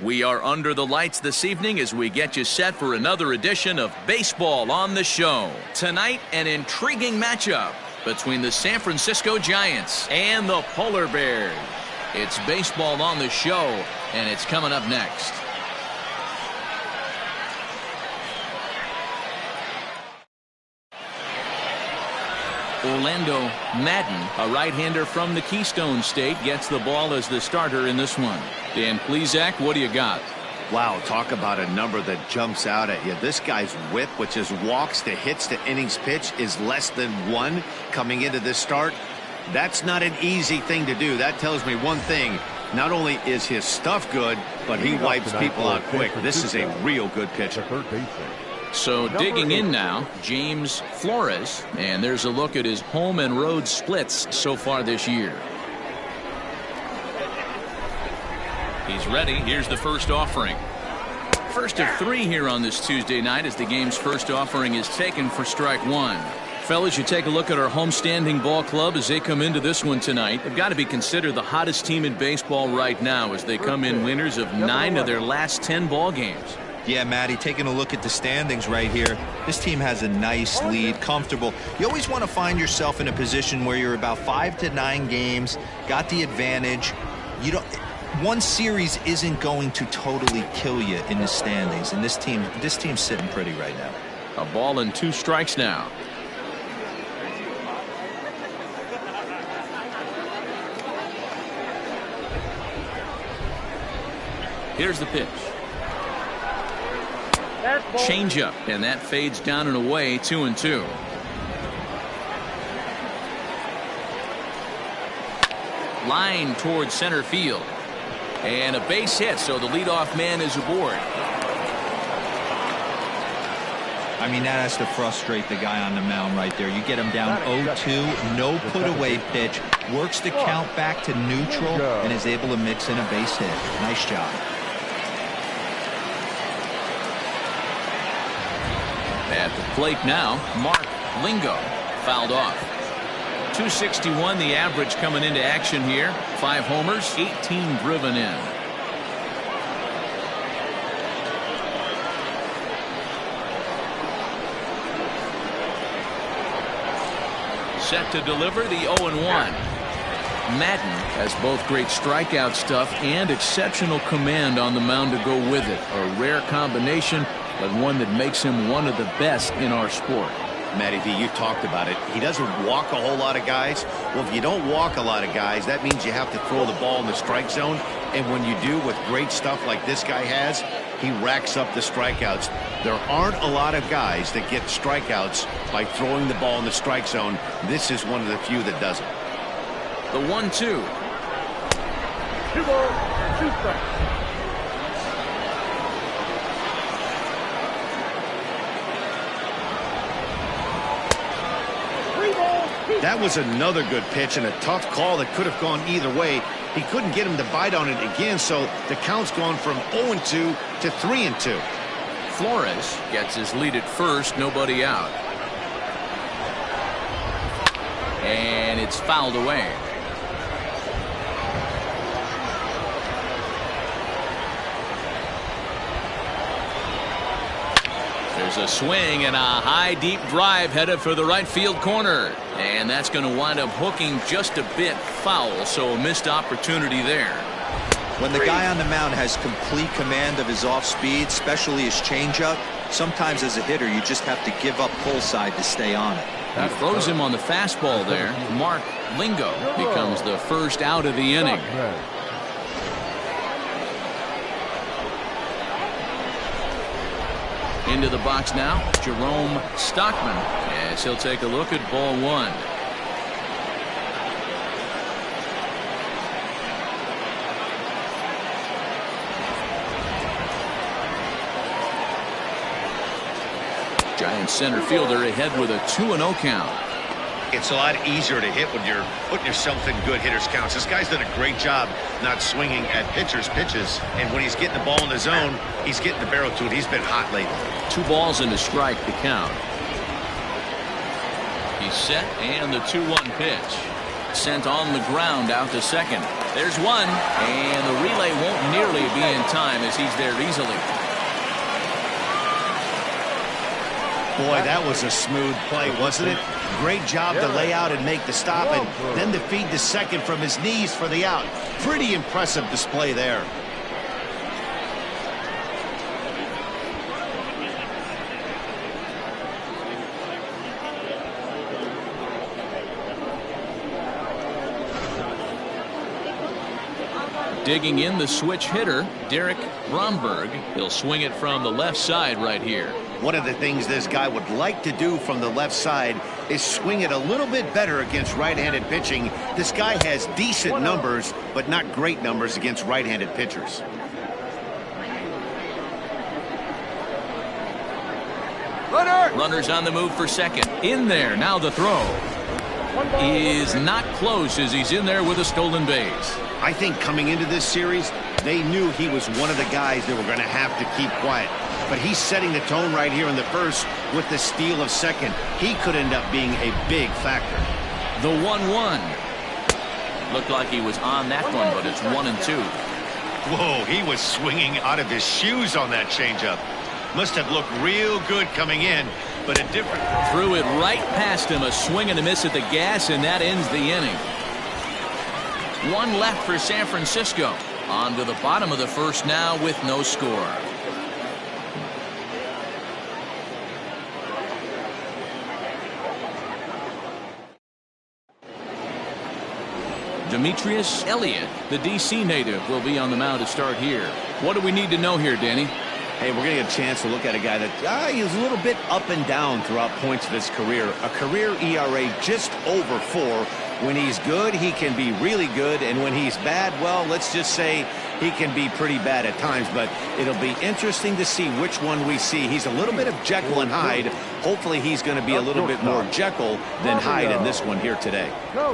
We are under the lights this evening as we get you set for another edition of Baseball on the Show. Tonight, an intriguing matchup between the San Francisco Giants and the Polar Bears. It's Baseball on the Show, and it's coming up next. Orlando Madden, a right-hander from the Keystone State, gets the ball as the starter in this one. Dan Plesac, what do you got? Wow, talk about a number that jumps out at you. This guy's whip, which is walks to hits to innings pitch, is less than 1 coming into this start. That's not an easy thing to do. That tells me one thing. Not only is his stuff good, but he wipes people out quick. This is a real good pitcher. So digging in now, James Flores, and there's a look at his home and road splits so far this year. He's ready. Here's the first offering. First of 3 here on this Tuesday night as the game's first offering is taken for strike 1. Fellas, you take a look at our homestanding ball club as they come into this one tonight. They've got to be considered the hottest team in baseball right now as they come in winners of 9 of their last 10 ball games. Yeah, Matty, taking a look at the standings right here, this team has a nice lead, comfortable. You always want to find yourself in a position where you're about 5 to 9 games, got the advantage. You don't. One series isn't going to totally kill you in the standings, and this team's sitting pretty right now. A ball and 2 strikes now. Here's the pitch. Changeup, and that fades down and away, 2-2. Line towards center field. And a base hit, so the leadoff man is aboard. I mean, that has to frustrate the guy on the mound right there. You get him down 0-2, no put-away pitch, works the count back to neutral, and is able to mix in a base hit. Nice job. At the plate now, Mark Lingo fouled off. 261 the average coming into action here. 5 homers, 18 driven in. Set to deliver the 0-1. Madden has both great strikeout stuff and exceptional command on the mound to go with it. A rare combination, but one that makes him one of the best in our sport. Matty V, you talked about it. He doesn't walk a whole lot of guys. Well, if you don't walk a lot of guys, that means you have to throw the ball in the strike zone. And when you do with great stuff like this guy has, he racks up the strikeouts. There aren't a lot of guys that get strikeouts by throwing the ball in the strike zone. This is one of the few that does it. The 1-2. 2 balls, 2 strikes. That was another good pitch and a tough call that could have gone either way. He couldn't get him to bite on it again, so the count's gone from 0-2 to 3-2. Flores gets his lead at first, nobody out. And it's fouled away. There's a swing and a high deep drive headed for the right field corner, and that's going to wind up hooking just a bit foul, so a missed opportunity there. When the guy on the mound has complete command of his off speed, especially his changeup, sometimes as a hitter you just have to give up pull side to stay on it. He throws him on the fastball there. Mark Lingo becomes the first out of the inning. Into the box now, Jerome Stockman, as he'll take a look at ball 1. Giants center fielder ahead with a 2-0 count. It's a lot easier to hit when you're putting yourself in good hitters counts. This guy's done a great job not swinging at pitchers' pitches, and when he's getting the ball in the zone, he's getting the barrel to it. He's been hot lately. 2 balls and a strike to count. He's set, and the 2-1 pitch. sent on the ground out to second. There's one, and the relay won't nearly be in time as he's there easily. Boy, that was a smooth play, wasn't it? Great job to lay out and make the stop, and then to feed the second from his knees for the out. Pretty impressive display there. Digging in the switch hitter, Derek Bromberg. He'll swing it from the left side right here. One of the things this guy would like to do from the left side is swing it a little bit better against right-handed pitching. This guy has decent numbers, but not great numbers against right-handed pitchers. Runners on the move for second. In there, now the throw. Is not close as he's in there with a stolen base. I think coming into this series, they knew he was one of the guys they were going to have to keep quiet. But he's setting the tone right here in the first with the steal of second. He could end up being a big factor. The 1-1. Looked like he was on that one, but it's 1-2. Whoa, he was swinging out of his shoes on that changeup. Must have looked real good coming in, but a different... Threw it right past him, a swing and a miss at the gas, and that ends the inning. One left for San Francisco. On to the bottom of the first now with no score. Demetrius Elliott, the D.C. native, will be on the mound to start here. What do we need to know here, Danny? Hey, we're going to get a chance to look at a guy that he's a little bit up and down throughout points of his career. A career ERA just over 4. When he's good, he can be really good. And when he's bad, well, let's just say he can be pretty bad at times. But it'll be interesting to see which one we see. He's a little bit of Jekyll and Hyde. Hopefully he's going to be a little bit more Jekyll than Hyde in this one here today.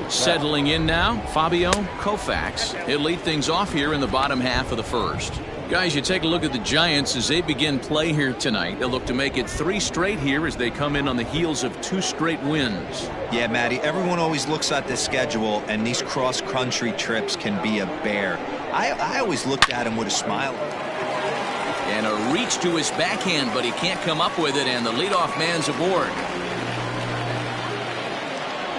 Settling in now, Fabio Koufax. He'll lead things off here in the bottom half of the first. Guys, you take a look at the Giants as they begin play here tonight. They'll look to make it 3 straight here as they come in on the heels of 2 straight wins. Yeah, Matty, everyone always looks at the schedule, and these cross-country trips can be a bear. I always looked at him with a smile. And a reach to his backhand, but he can't come up with it, and the leadoff man's aboard.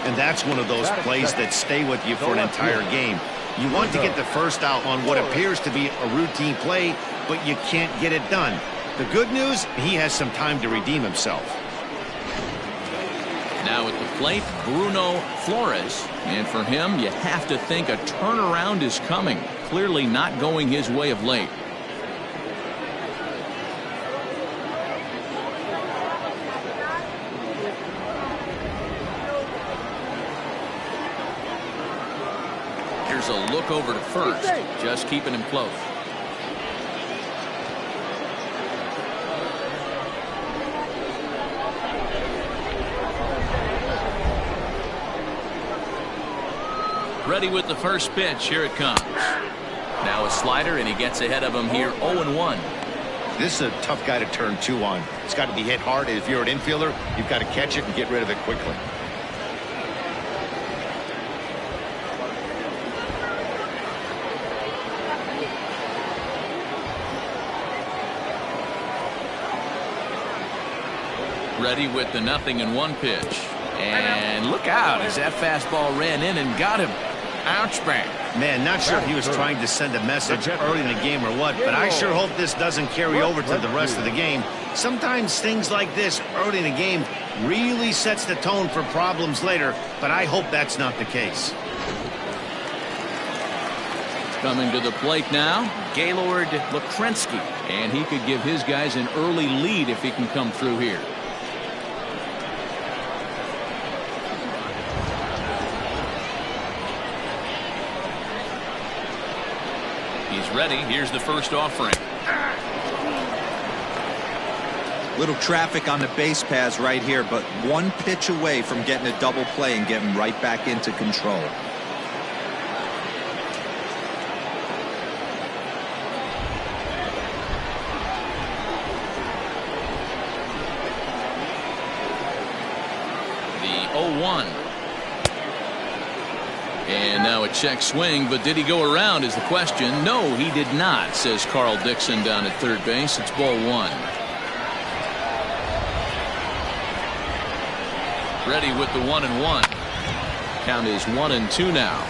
And that's one of those plays that stay with you for an entire game. You want to get the first out on what appears to be a routine play, but you can't get it done. The good news, he has some time to redeem himself. Now at the plate, Bruno Flores. And for him, you have to think a turnaround is coming. Clearly not going his way of late. Here's a look over to first, just keeping him close. Ready with the first pitch. Here it comes. Now a slider, and he gets ahead of him here 0-1. This is a tough guy to turn 2 on. It's got to be hit hard, and if you're an infielder, you've got to catch it and get rid of it quickly. Ready with the 0-1 pitch. And look out as that fastball ran in and got him. Ouch, bang. Man, not sure if he was trying to send a message early in the game or what, but I sure hope this doesn't carry over to the rest of the game. Sometimes things like this early in the game really sets the tone for problems later, but I hope that's not the case. Coming to the plate now, Gaylord Lakrensky. And he could give his guys an early lead if he can come through here. He's ready. Here's the first offering. Little traffic on the base paths right here, but one pitch away from getting a double play and getting right back into control. The 0-1. And now a check swing, but did he go around is the question. No, he did not, says Carl Dixon down at third base. It's ball one. Ready with the 1-1. Count is 1-2 now.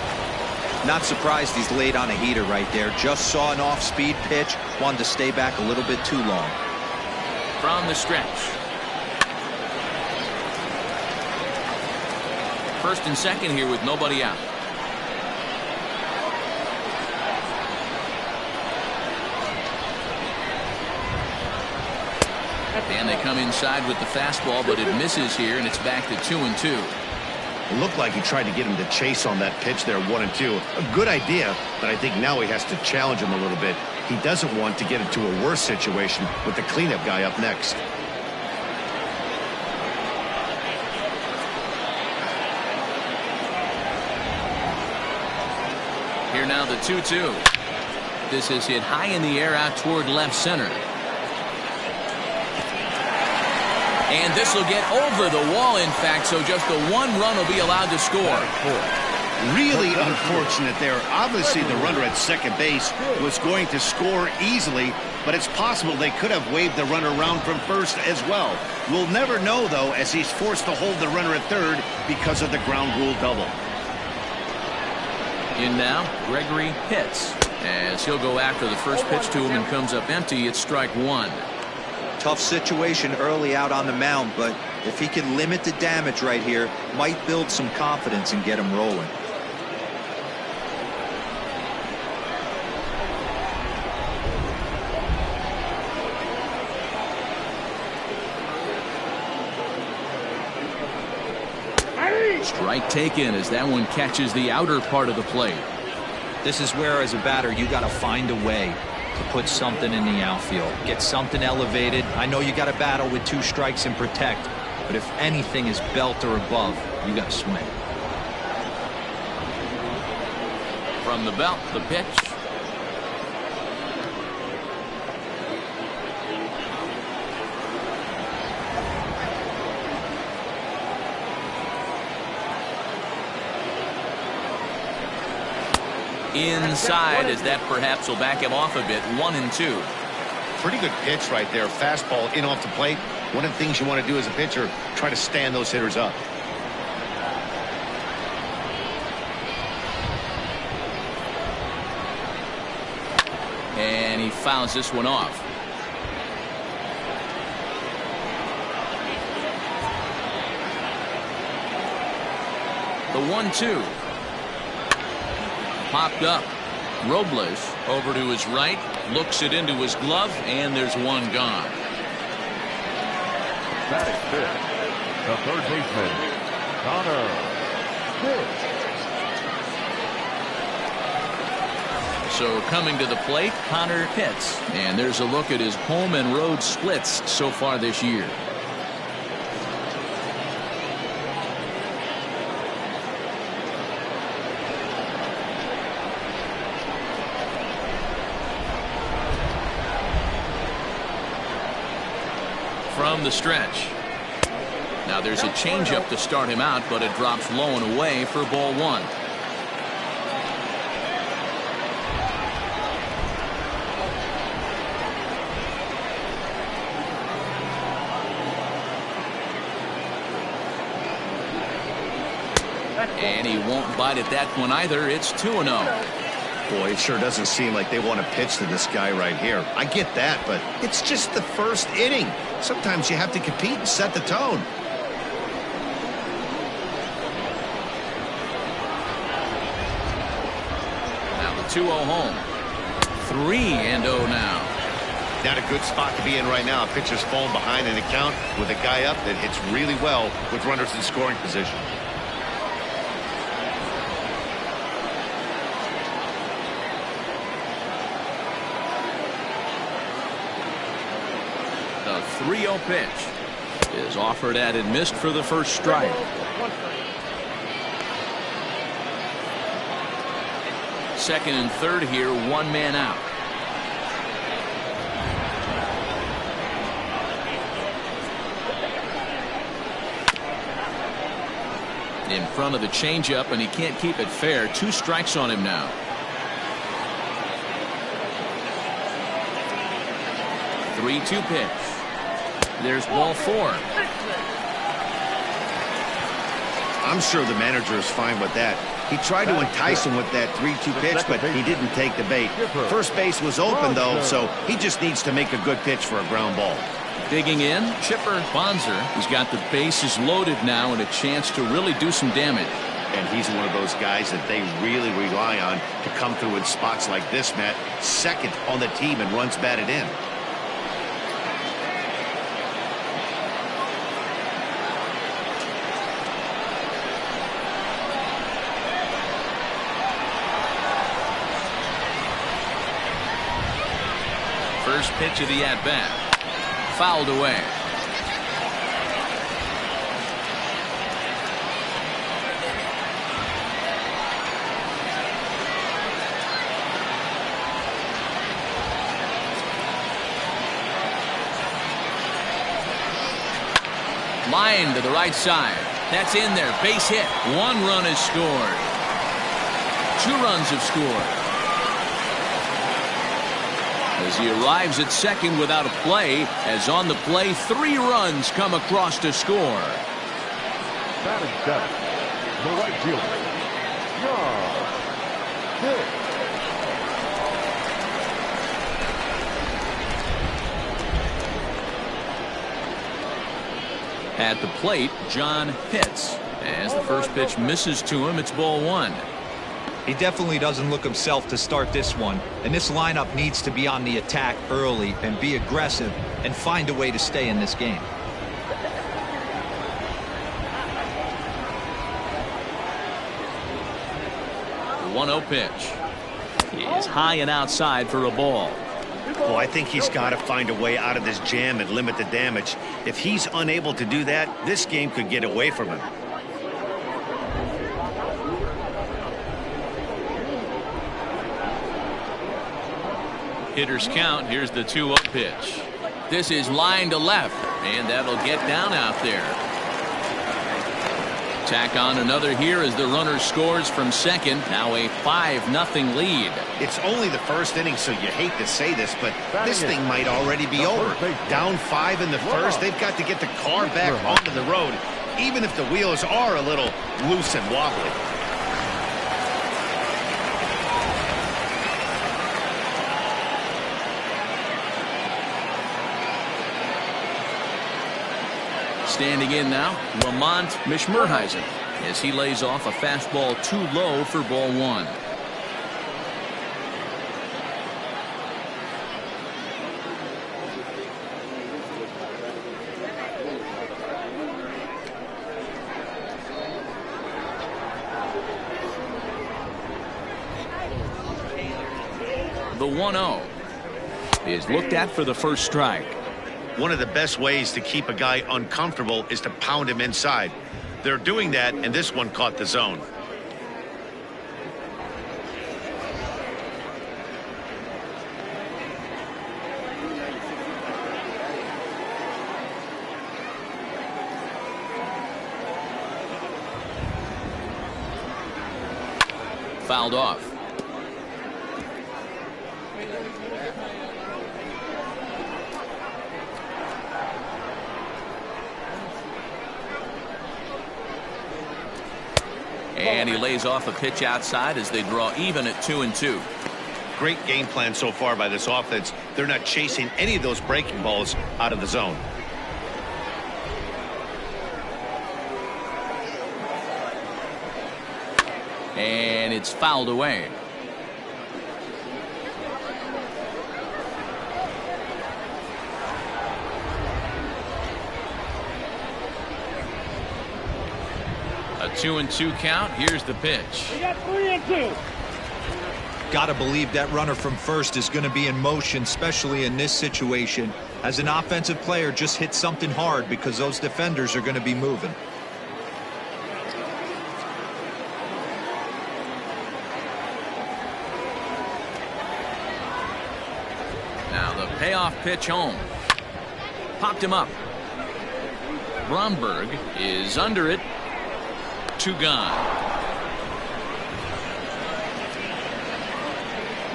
Not surprised he's laid on a heater right there. Just saw an off-speed pitch. Wanted to stay back a little bit too long. From the stretch. First and second here with nobody out. And they come inside with the fastball, but it misses here, and it's back to 2-2. It looked like he tried to get him to chase on that pitch there, 1-2. A good idea, but I think now he has to challenge him a little bit. He doesn't want to get into a worse situation with the cleanup guy up next. Here now the 2-2. This is hit high in the air out toward left center. And this will get over the wall, in fact, so just the one run will be allowed to score. Really unfortunate there. Obviously, the runner at second base was going to score easily, but it's possible they could have waved the runner around from first as well. We'll never know, though, as he's forced to hold the runner at third because of the ground rule double. In now, Gregory hits. As he'll go after the first pitch to him and comes up empty, it's strike one. Tough situation early out on the mound, but if he can limit the damage right here, might build some confidence and get him rolling. Strike taken as that one catches the outer part of the plate. This is where, as a batter, you got to find a way to put something in the outfield, get something elevated. I know you got to battle with two strikes and protect, but if anything is belt or above, you got to swing. From the belt, the pitch. Inside, as that perhaps will back him off a bit. 1-2. Pretty good pitch right there. Fastball in off the plate. One of the things you want to do as a pitcher, try to stand those hitters up. And he fouls this one off. The 1-2. Popped up. Robles over to his right, looks it into his glove, and there's one gone. Batting fifth, the third baseman, Connor Pitts. So coming to the plate, Connor Pitts. And there's a look at his home and road splits so far this year. From the stretch. Now there's a changeup to start him out, but it drops low and away for ball one. And he won't bite at that one either. It's 2-0. Boy, it sure doesn't seem like they want to pitch to this guy right here. I get that, but it's just the first inning. Sometimes you have to compete and set the tone. Now the 2-0 home. 3-0 now. Not a good spot to be in right now. Pitcher's falling behind in the count with a guy up that hits really well with runners in scoring position. The 3-0 pitch is offered at and missed for the first strike. Second and third here, one man out. In front of the changeup, and he can't keep it fair. 2 strikes on him now. The 3-2 pitch. There's ball 4. I'm sure the manager is fine with that. He tried to entice him with that 3-2 pitch, but he didn't take the bait. First base was open, though, so he just needs to make a good pitch for a ground ball. Digging in, Chipper Bonser. He's got the bases loaded now and a chance to really do some damage. And he's one of those guys that they really rely on to come through in spots like this, Matt. Second on the team and runs batted in. First pitch of the at-bat. Fouled away. Line to the right side. That's in there. Base hit. 1 run is scored. 2 runs have scored. As he arrives at second without a play, as on the play 3 runs come across to score. Batting seventh, the right fielder, John Pitts. At the plate, John Pitts. As the first pitch misses to him, it's ball 1. He definitely doesn't look himself to start this one, and this lineup needs to be on the attack early and be aggressive and find a way to stay in this game. The 1-0 pitch. He is high and outside for a ball. Well, I think he's got to find a way out of this jam and limit the damage. If he's unable to do that, this game could get away from him. Hitters count. Here's the 2-0 pitch. This is line to left, and that'll get down out there. Tack on another here as the runner scores from second. Now a 5-0 lead. It's only the first inning, so you hate to say this, but this thing might already be over. Down 5 in the first, they've got to get the car back onto the road, even if the wheels are a little loose and wobbly. Standing in now, Lamont Mishmerheisen, as he lays off a fastball too low for ball 1. The 1-0 is looked at for the first strike. One of the best ways to keep a guy uncomfortable is to pound him inside. They're doing that, and this one caught the zone. Fouled off. And he lays off a pitch outside as they draw even at 2-2. Great game plan so far by this offense. They're not chasing any of those breaking balls out of the zone. And it's fouled away. A 2-2 count. Here's the pitch. We got 3-2. Gotta believe that runner from first is going to be in motion, especially in this situation. As an offensive player, just hit something hard because those defenders are going to be moving. Now the payoff pitch home. Popped him up. Bromberg is under it. 2 gone.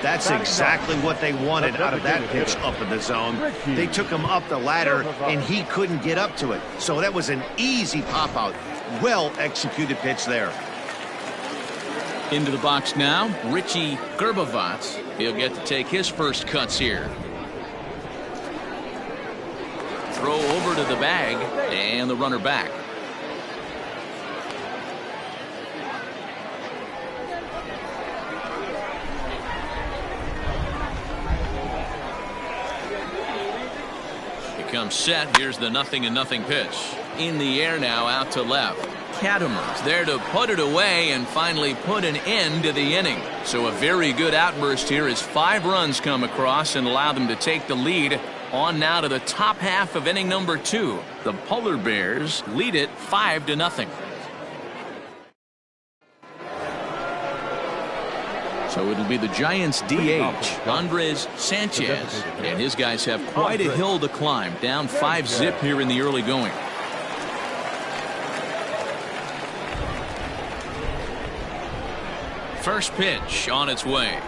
That's exactly what they wanted out of that pitch up in the zone. They took him up the ladder, and he couldn't get up to it. So that was an easy pop-out. Well-executed pitch there. Into the box now, Richie Gerbavats. He'll get to take his first cuts here. Throw over to the bag, and the runner back. Comes set. Here's the 0-0 pitch. In the air now, out to left. Katimer's there to put it away and finally put an end to the inning. So a very good outburst here as 5 runs come across and allow them to take the lead. On now to the top half of inning number 2. The Polar Bears lead it 5-0. So it'll be the Giants DH, Andres Sanchez. And his guys have quite a hill to climb, down 5-zip here in the early going. First pitch on its way.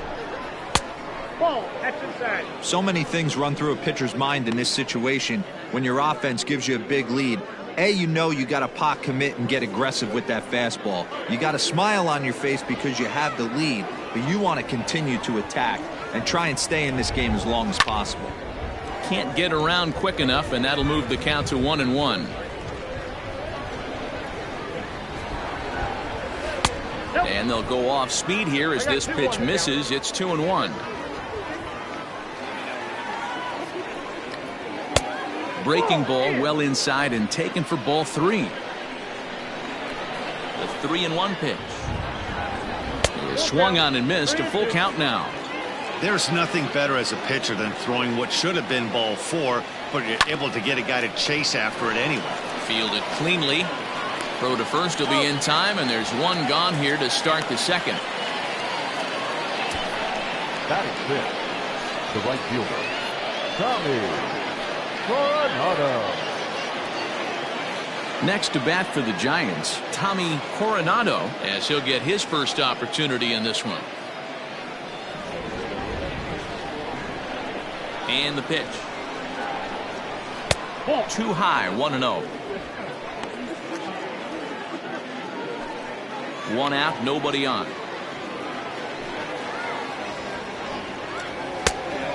So many things run through a pitcher's mind in this situation when your offense gives you a big lead. You know you got to pot commit and get aggressive with that fastball. You got a smile on your face because you have the lead, but you want to continue to attack and try and stay in this game as long as possible. Can't get around quick enough, and that'll move the count to 1-1. And they'll go off speed here as this pitch misses. It's 2-1. Breaking ball well inside and taken for ball 3. The 3-1 pitch. Swung on and missed. A full count now. There's nothing better as a pitcher than throwing what should have been ball 4, but you're able to get a guy to chase after it anyway. Fielded cleanly. Throw to first will be in time, and there's 1 gone here to start the second. That is it. The right fielder, Tommy Coronado. Next to bat for the Giants, Tommy Coronado, as he'll get his first opportunity in this one. And the pitch. Too high, 1-0. 1 out, nobody on.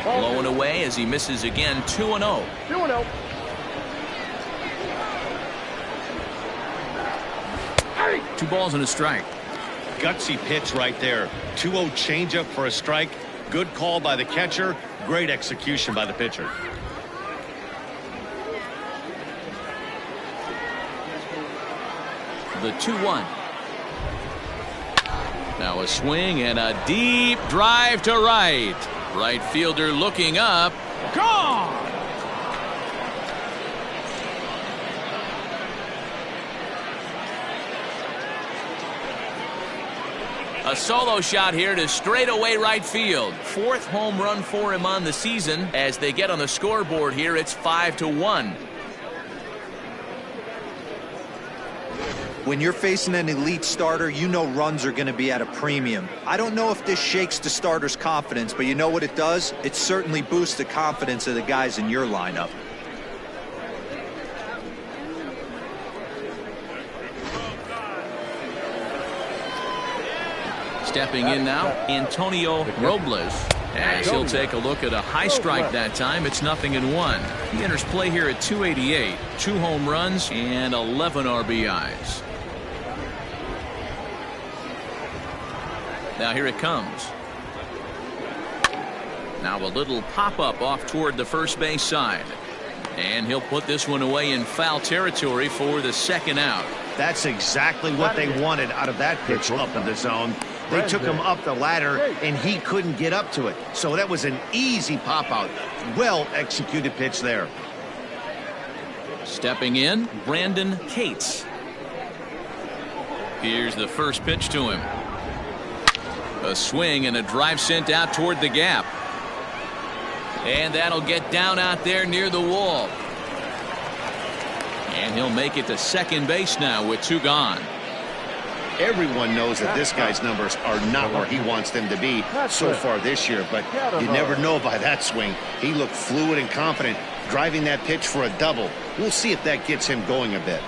Low and away as he misses again. 2-0. 2-0. Two balls and a strike. Gutsy pitch right there. 2-0 changeup for a strike. Good call by the catcher. Great execution by the pitcher. The 2-1. Now a swing and a deep drive to right. Right fielder looking up. Gone! A solo shot here to straightaway right field. 4th home run for him on the season. As they get on the scoreboard here, it's 5-1. When you're facing an elite starter, you know runs are going to be at a premium. I don't know if this shakes the starter's confidence, but you know what it does? It certainly boosts the confidence of the guys in your lineup. Stepping in now, Antonio Robles, as he'll take a look at a high strike that time. It's 0-1. He enters play here at 288, 2 home runs and 11 RBIs. Now here it comes. Now a little pop-up off toward the first base side. And he'll put this one away in foul territory for the 2nd out. That's exactly what they wanted out of that pitch up in the zone. They took him up the ladder, and he couldn't get up to it. So that was an easy pop-out. Well-executed pitch there. Stepping in, Brandon Cates. Here's the first pitch to him. A swing and a drive sent out toward the gap. And that'll get down out there near the wall. And he'll make it to second base now with 2 gone. Everyone knows that this guy's numbers are not where he wants them to be so far this year, but you never know by that swing. He looked fluid and confident, driving that pitch for a double. We'll see if that gets him going a bit.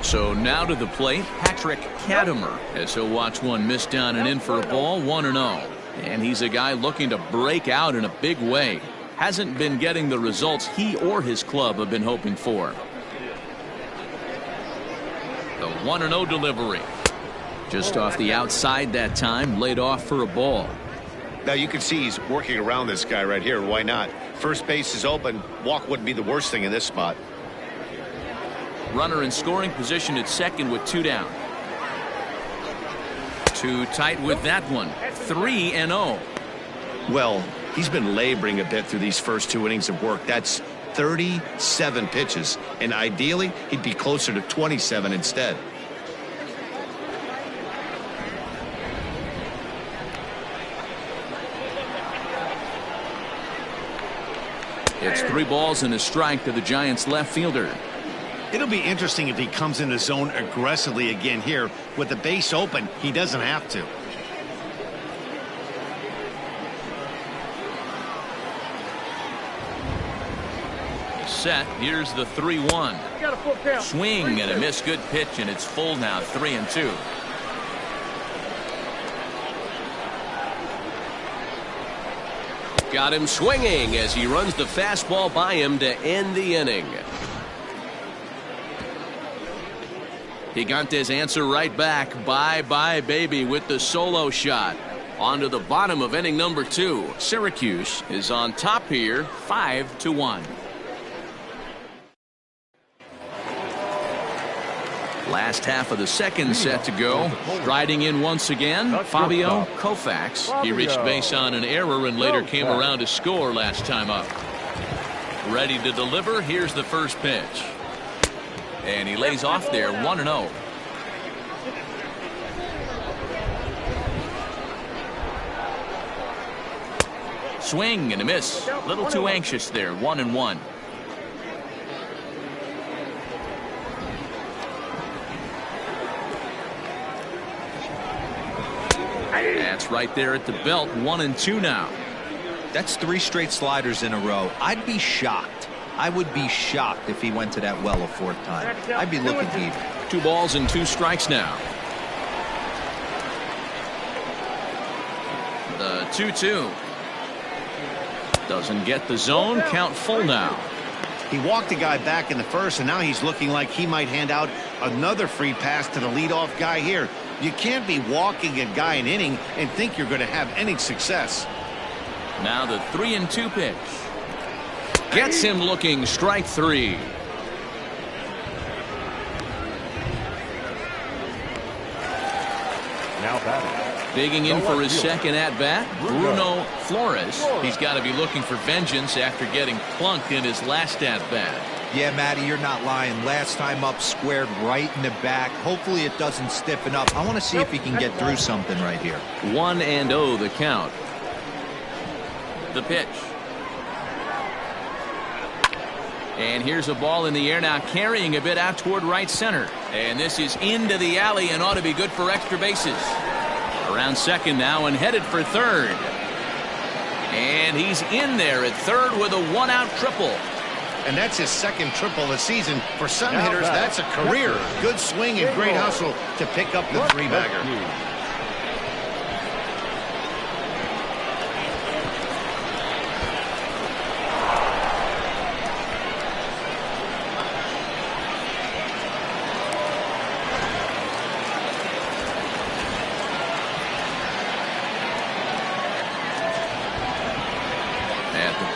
So now to the plate, Patrick Katimer, as he'll watch one miss down and in for a ball, 1-0. And he's a guy looking to break out in a big way. Hasn't been getting the results he or his club have been hoping for. The 1-0 delivery. Just off the outside that time, laid off for a ball. Now you can see he's working around this guy right here. Why not? First base is open. Walk wouldn't be the worst thing in this spot. Runner in scoring position at second with 2 down. Too tight with that one. 3-0. Well, he's been laboring a bit through these first 2 innings of work. That's 37 pitches, and ideally he'd be closer to 27 instead. It's 3 balls and a strike to the Giants left fielder. It'll be interesting if he comes in the zone aggressively again here. With the base open, he doesn't have to. Set. Here's the 3-1. Swing and a miss. Good pitch, and it's full now. 3-2. Got him swinging as he runs the fastball by him to end the inning. Gigantes answer right back. Bye-bye, baby, with the solo shot. On to the bottom of inning number 2. Syracuse is on top here, 5-1. Last half of the second set to go. Striding in once again, Fabio Koufax. He reached base on an error and later came around to score last time up. Ready to deliver. Here's the first pitch. And he lays off there, 1-0. Swing and a miss. A little too anxious there, 1-1. That's right there at the belt, 1-2 now. That's 3 straight sliders in a row. I'd be shocked. I would be shocked if he went to that well a 4th time. I'd be looking deep. 2 balls and 2 strikes now. The 2-2. Doesn't get the zone. Count full now. He walked the guy back in the first, and now he's looking like he might hand out another free pass to the leadoff guy here. You can't be walking a guy an inning and think you're going to have any success. Now the 3-2 pitch. Gets him looking, strike 3. Now batting. Digging in for his second at-bat, Bruno Flores. He's got to be looking for vengeance after getting plunked in his last at-bat. Yeah, Matty, you're not lying. Last time up, squared right in the back. Hopefully it doesn't stiffen up. I want to see if he can get through something right here. 1-0 the count. The pitch. And here's a ball in the air now, carrying a bit out toward right center. And this is into the alley and ought to be good for extra bases. Around second now and headed for third. And he's in there at third with a 1-out triple. And that's his second triple this season. For some hitters, that's a career. Good swing and great hustle to pick up the 3-bagger.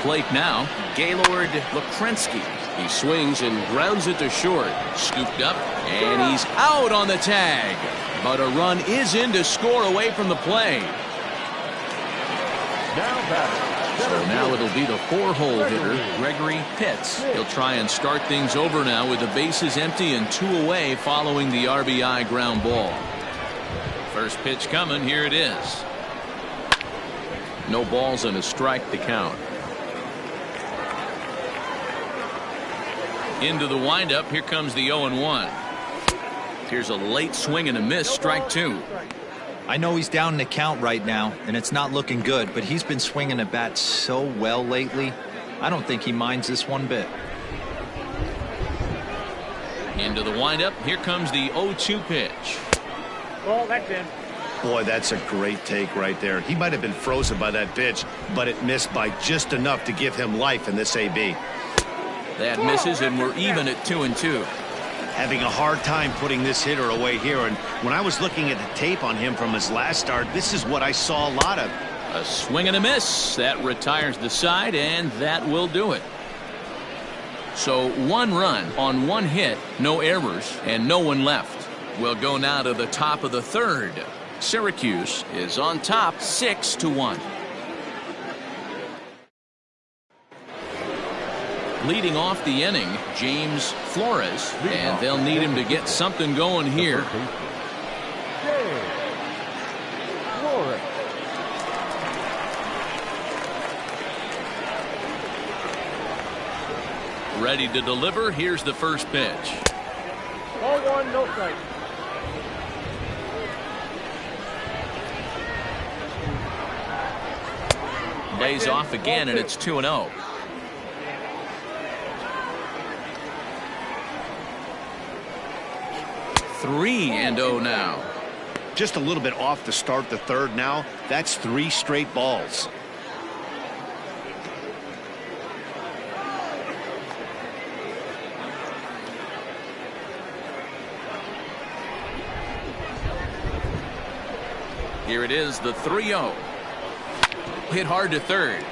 Plate now, Gaylord Lakrensky. He swings and grounds it to short. Scooped up, and he's out on the tag. But a run is in to score away from the play. So now it'll be the 4-hole hitter, Gregory Pitts. He'll try and start things over now with the bases empty and 2 away following the RBI ground ball. First pitch coming, here it is. No balls and a strike to count. Into the windup. Here comes the 0-1. Here's a late swing and a miss. Strike two. I know he's down in the count right now, and it's not looking good, but he's been swinging a bat so well lately. I don't think he minds this one bit. Into the windup. Here comes the 0-2 pitch. Ball, that's in. Boy, that's a great take right there. He might have been frozen by that pitch, but it missed by just enough to give him life in this AB. That misses, and we're even at 2-2. Having a hard time putting this hitter away here, and when I was looking at the tape on him from his last start, this is what I saw a lot of. A swing and a miss. That retires the side, and that will do it. So 1 run on 1 hit, no errors, and no one left. We'll go now to the top of the third. Syracuse is on top 6-1. Leading off the inning, James Flores, and they'll need him to get something going here. Ready to deliver. Here's the first pitch. Ball 1, no strike. Lays off again, and it's 2-0. Three and 0 now. Just a little bit off to start the third now. That's 3 straight balls. Here it is, the 3-0. Hit hard to third.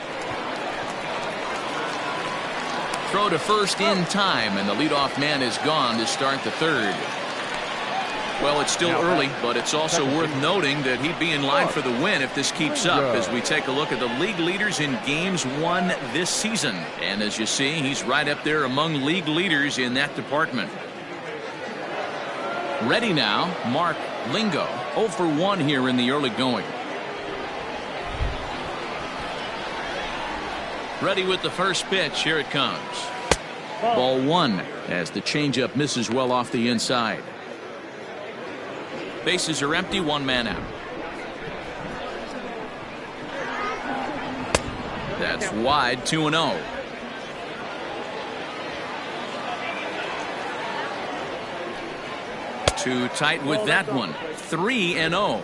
Throw to first in time, and the leadoff man is gone to start the third. Well, it's still early, but it's also worth noting that he'd be in line for the win if this keeps up as we take a look at the league leaders in games won this season. And as you see, he's right up there among league leaders in that department. Ready now, Mark Lingo. 0 for 1 here in the early going. Ready with the first pitch. Here it comes. Ball 1 as the changeup misses well off the inside. Bases are empty, 1 man out. That's wide, 2-0. Too tight with that one. 3-0.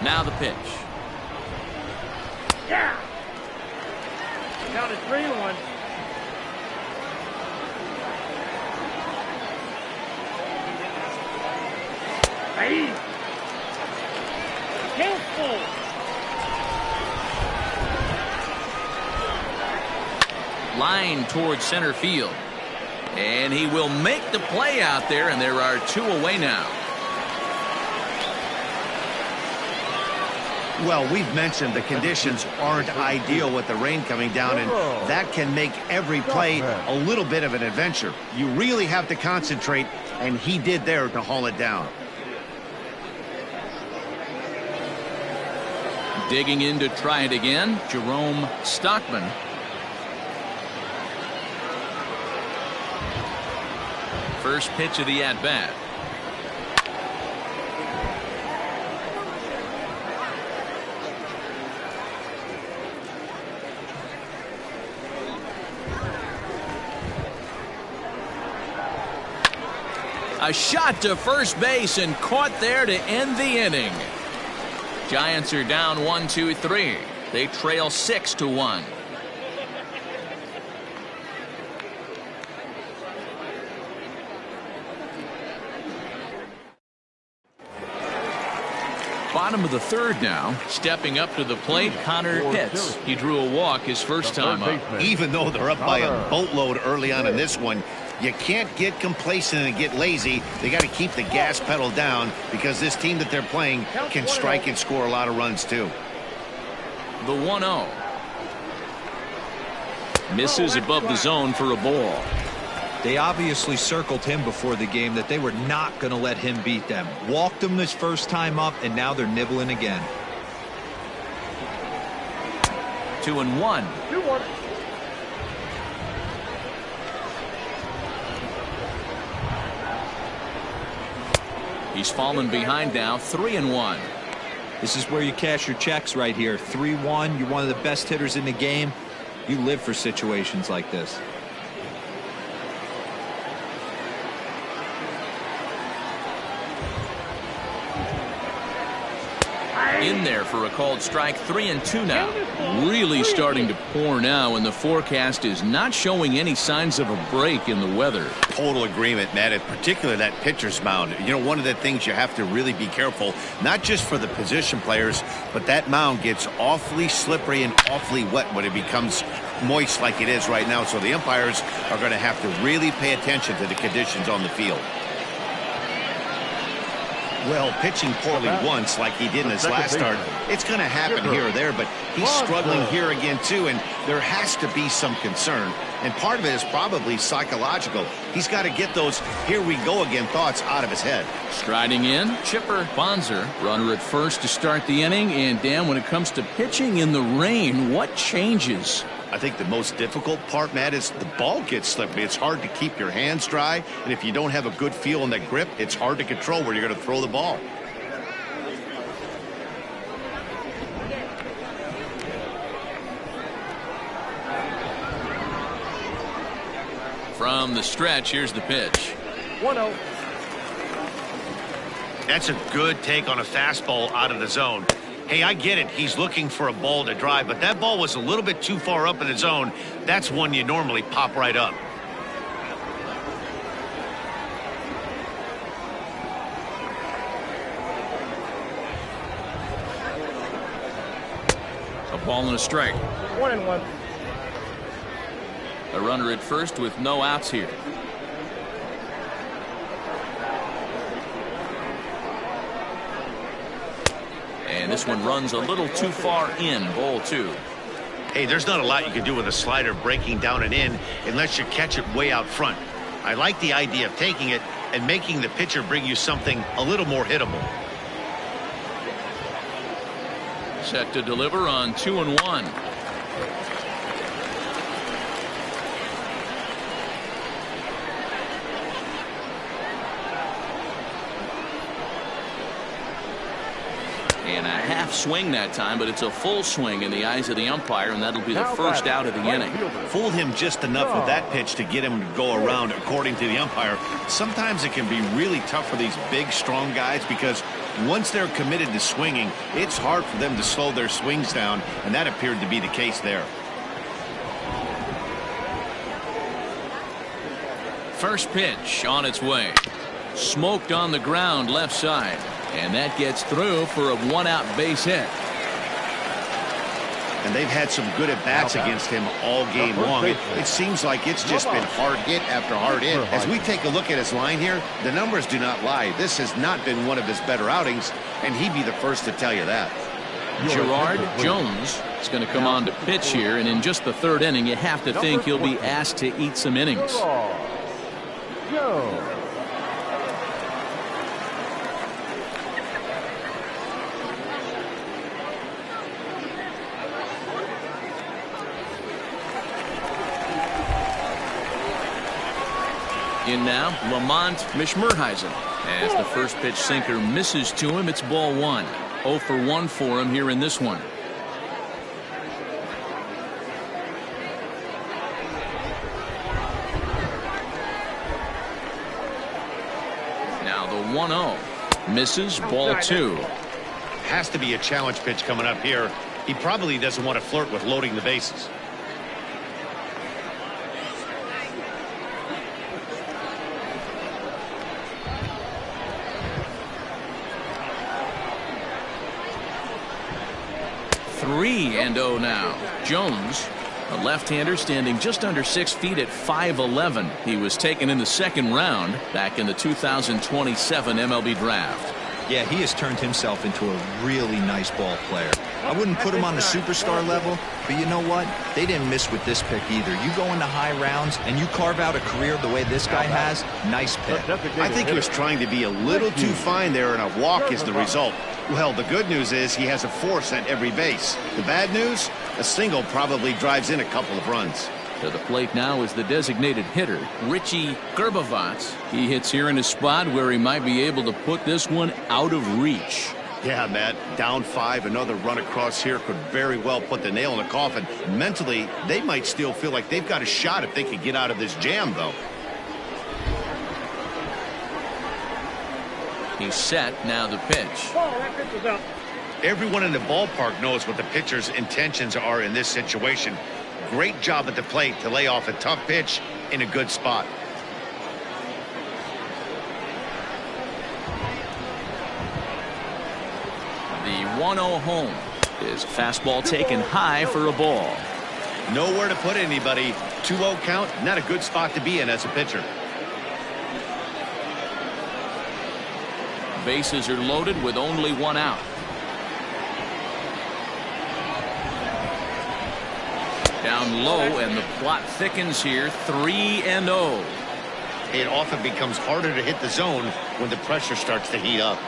Now the pitch. Yeah. Count is 3-1. Hey. Careful. Line towards center field. And he will make the play out there, and there are 2 away now. Well, we've mentioned the conditions aren't ideal with the rain coming down, and that can make every play a little bit of an adventure. You really have to concentrate, and he did there to haul it down. Digging in to try it again, Jerome Stockman. First pitch of the at-bat. A shot to first base and caught there to end the inning. Giants are down 1-2-3. They trail 6-1. Bottom of the third now. Stepping up to the plate, Connor Pitts. He drew a walk his first time up. Even though they're up by a boatload early on in this one, you can't get complacent and get lazy. They got to keep the gas pedal down because this team that they're playing can strike and score a lot of runs too. The 1-0. Misses above the zone for a ball. They obviously circled him before the game that they were not going to let him beat them. Walked him this first time up, and now they're nibbling again. 2-1. 2-1. He's fallen behind now, 3-1. This is where you cash your checks right here. 3-1. You're one of the best hitters in the game. You live for situations like this. In there for a called strike. 3-2 now. Really starting to pour now, and the forecast is not showing any signs of a break in the weather. Total agreement, Matt, in particular that pitcher's mound. You know, one of the things you have to really be careful, not just for the position players, but that mound gets awfully slippery and awfully wet when it becomes moist like it is right now. So the umpires are going to have to really pay attention to the conditions on the field. Well, pitching poorly once like he did in his last start, it's going to happen here or there, but he's struggling here again too, and there has to be some concern. And part of it is probably psychological. He's got to get those here we go again thoughts out of his head. Striding in, Chipper Bonzer, runner at first to start the inning. And Dan, when it comes to pitching in the rain, what changes? I think the most difficult part, Matt, is the ball gets slippery. It's hard to keep your hands dry, and if you don't have a good feel in that grip, it's hard to control where you're going to throw the ball. From the stretch, here's the pitch. 1-0. That's a good take on a fastball out of the zone. Hey, I get it. He's looking for a ball to drive, but that ball was a little bit too far up in the zone. That's one you normally pop right up. A ball and a strike. 1-1. A runner at first with no outs here. And this one runs a little too far in, ball 2. Hey, there's not a lot you can do with a slider breaking down and in unless you catch it way out front. I like the idea of taking it and making the pitcher bring you something a little more hittable. Set to deliver on 2-1. And a half swing that time, but it's a full swing in the eyes of the umpire, and that'll be the first out of the inning. Fooled him just enough with that pitch to get him to go around, according to the umpire. Sometimes it can be really tough for these big, strong guys because once they're committed to swinging, it's hard for them to slow their swings down, and that appeared to be the case there. First pitch on its way. Smoked on the ground left side. And that gets through for a one-out base hit. And they've had some good at-bats against him all game long. It seems like it's just been hard hit after hard hit. As we take a look at his line here, the numbers do not lie. This has not been one of his better outings, and he'd be the first to tell you that. Gerard Jones is going to come on to pitch here, and in just the third inning, you have to think he'll be asked to eat some innings. Jones. In now, Lamont Mishmerheisen. As the first pitch sinker misses to him, it's ball 1. 0 for 1 for him here in this one. Now the 1-0. Misses, ball 2. Has to be a challenge pitch coming up here. He probably doesn't want to flirt with loading the bases. Three and 0 now. Jones, a left-hander standing just under 6 feet at 5'11". He was taken in the second round back in the 2027 MLB draft. Yeah, he has turned himself into a really nice ball player. I wouldn't put him on the superstar level, but you know what? They didn't miss with this pick either. You go into high rounds and you carve out a career the way this guy has, nice pick. I think he was trying to be a little too fine there, and a walk is the result. Well, the good news is he has a force at every base. The bad news? A single probably drives in a couple of runs. To the plate now is the designated hitter, Richie Gerbavats. He hits here in a spot where he might be able to put this one out of reach. Yeah, Matt, down 5, another run across here could very well put the nail in the coffin. Mentally, they might still feel like they've got a shot if they could get out of this jam, though. He's set, now the pitch. Oh, that pitch was up. Everyone in the ballpark knows what the pitcher's intentions are in this situation. Great job at the plate to lay off a tough pitch in a good spot. The 1-0 home. His fastball taken high for a ball. Nowhere to put anybody. 2-0 count, not a good spot to be in as a pitcher. Bases are loaded with only one out. Down low, and the plot thickens here. 3-0. It often becomes harder to hit the zone when the pressure starts to heat up.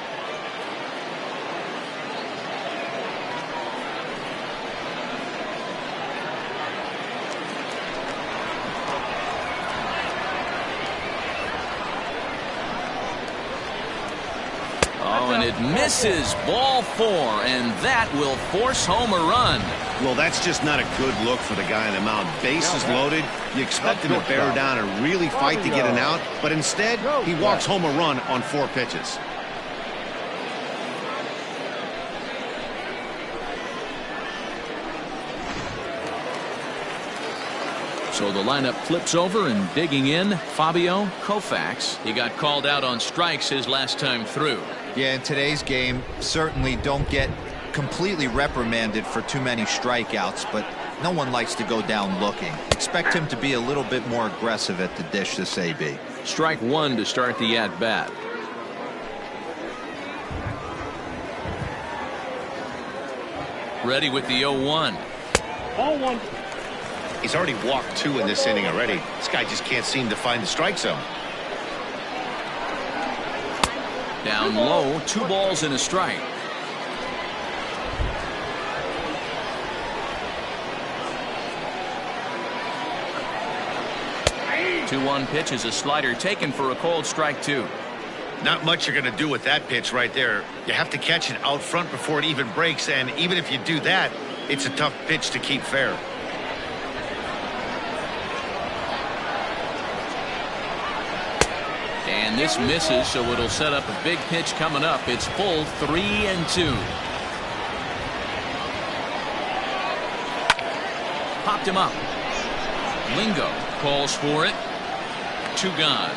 Oh, and it misses. Ball 4, and that will force home a run. Well, that's just not a good look for the guy on the mound. Bases loaded. You expect him to bear down and really fight to get an out, but instead, he walks home a run on 4 pitches. So the lineup flips over, and digging in, Fabio Koufax. He got called out on strikes his last time through. Yeah, in today's game, certainly don't get completely reprimanded for too many strikeouts, but no one likes to go down looking. Expect him to be a little bit more aggressive at the dish this AB. Strike 1 to start the at-bat. Ready with the 0-1. Ball 1. He's already walked 2 in this inning already. This guy just can't seem to find the strike zone. Down low, 2 balls and a strike. The 2-1 pitch is a slider taken for a cold strike 2. Not much you're going to do with that pitch right there. You have to catch it out front before it even breaks, and even if you do that, it's a tough pitch to keep fair. And this misses, so it'll set up a big pitch coming up. It's full 3-2. Popped him up. Lingo calls for it. 2 gone.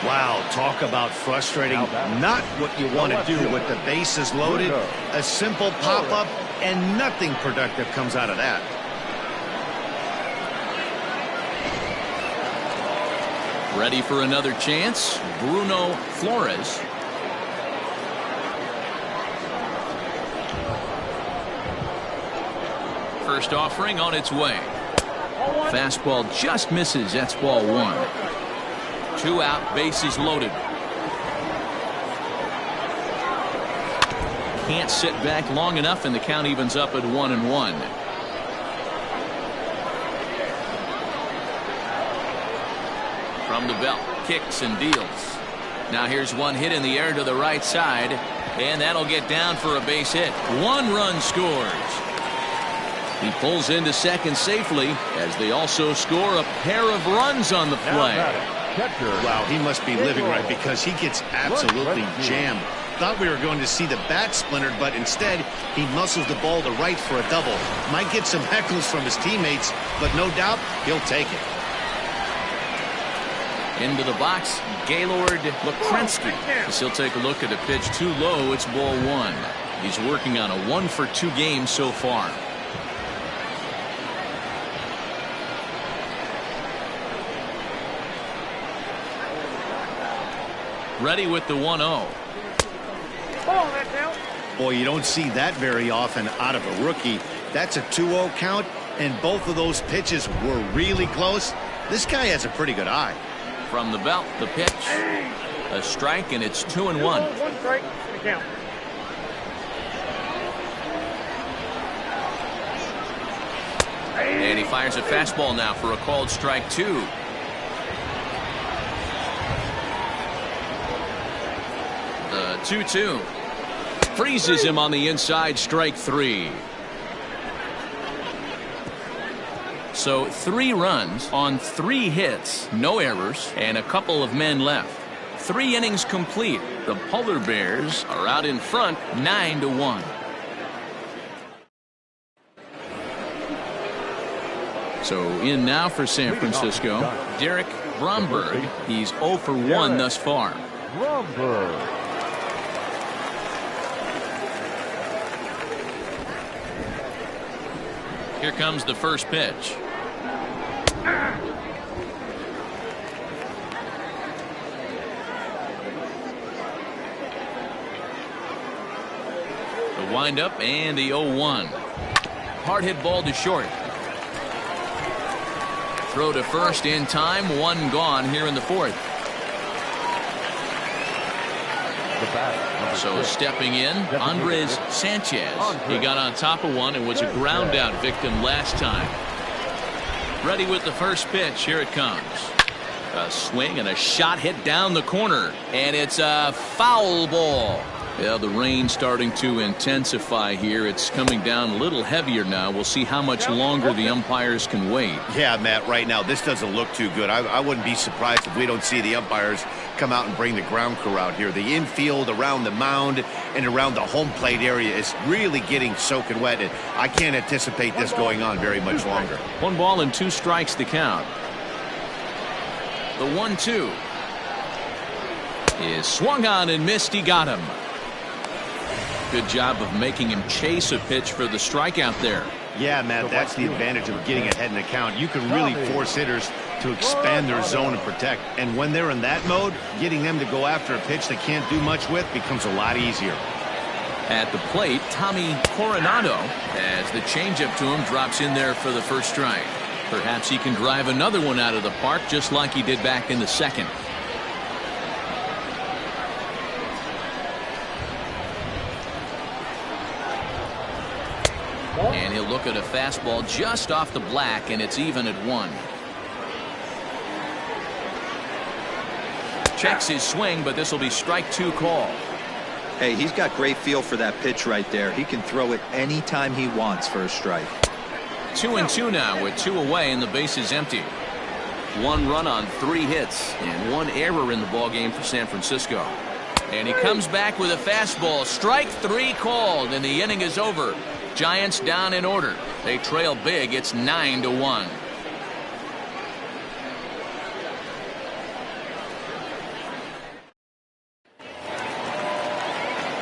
Wow, talk about frustrating. Not what you want to do with the bases loaded. A simple pop-up, and nothing productive comes out of that. Ready for another chance, Bruno Flores. First offering on its way. Fastball just misses. That's ball 1. 2 out, bases loaded. Can't sit back long enough, and the count evens up at 1-1. From the belt, kicks and deals. Now here's one hit in the air to the right side, and that'll get down for a base hit. 1 run scores. He pulls into second safely as they also score a pair of runs on the play. Wow, he must be living right, because he gets absolutely jammed. Thought we were going to see the bat splintered, but instead he muscles the ball to right for a double. Might get some heckles from his teammates, but no doubt he'll take it. Into the box, Gaylord Lukrensky. As he'll take a look at a pitch too low. It's ball 1. He's working on a 1-for-2 game so far. Ready with the 1-0. Ball, that's out. Boy, you don't see that very often out of a rookie. That's a 2-0 count, and both of those pitches were really close. This guy has a pretty good eye. From the belt, the pitch. A strike, and it's 2-1. 1 strike, the count. And he fires a fastball now for a called strike 2. The 2-2. Freezes him on the inside, strike 3. So 3 runs on 3 hits, no errors, and a couple of men left. 3 innings complete. The Polar Bears are out in front 9-1. So in now for San Francisco, Derek Bromberg. He's 0 for 1 thus far. Bromberg. Here comes the first pitch. The windup and the 0-1. Hard hit ball to short. Throw to first in time. 1 gone here in the 4th. So stepping in, Andres Sanchez. He got on top of one and was a ground out victim last time. Ready with the first pitch. Here it comes. A swing and a shot hit down the corner. And it's a foul ball. Yeah, the rain starting to intensify here. It's coming down a little heavier now. We'll see how much longer the umpires can wait. Yeah, Matt, right now this doesn't look too good. I wouldn't be surprised if we don't see the umpires come out and bring the ground crew out here. The infield around the mound and around the home plate area is really getting soaking wet, and I can't anticipate this going on very much longer. 1 ball and 2 strikes to count. The 1-2 is swung on and missed. He got him. Good job of making him chase a pitch for the strikeout there. Yeah, Matt, that's the advantage of getting ahead in the count. You can really force hitters to expand their zone and protect. And when they're in that mode, getting them to go after a pitch they can't do much with becomes a lot easier. At the plate, Tommy Coronado, as the changeup to him drops in there for the first strike. Perhaps he can drive another one out of the park just like he did back in the 2nd. And he'll look at a fastball just off the black, and it's even at 1. Checks his swing, but this will be strike 2 call. Hey, he's got great feel for that pitch right there. He can throw it anytime he wants for a strike. 2-2 now with 2 away and the base is empty. 1 run on 3 hits and 1 error in the ballgame for San Francisco. And he comes back with a fastball. Strike 3 called, and the inning is over. Giants down in order. They trail big. It's 9-1.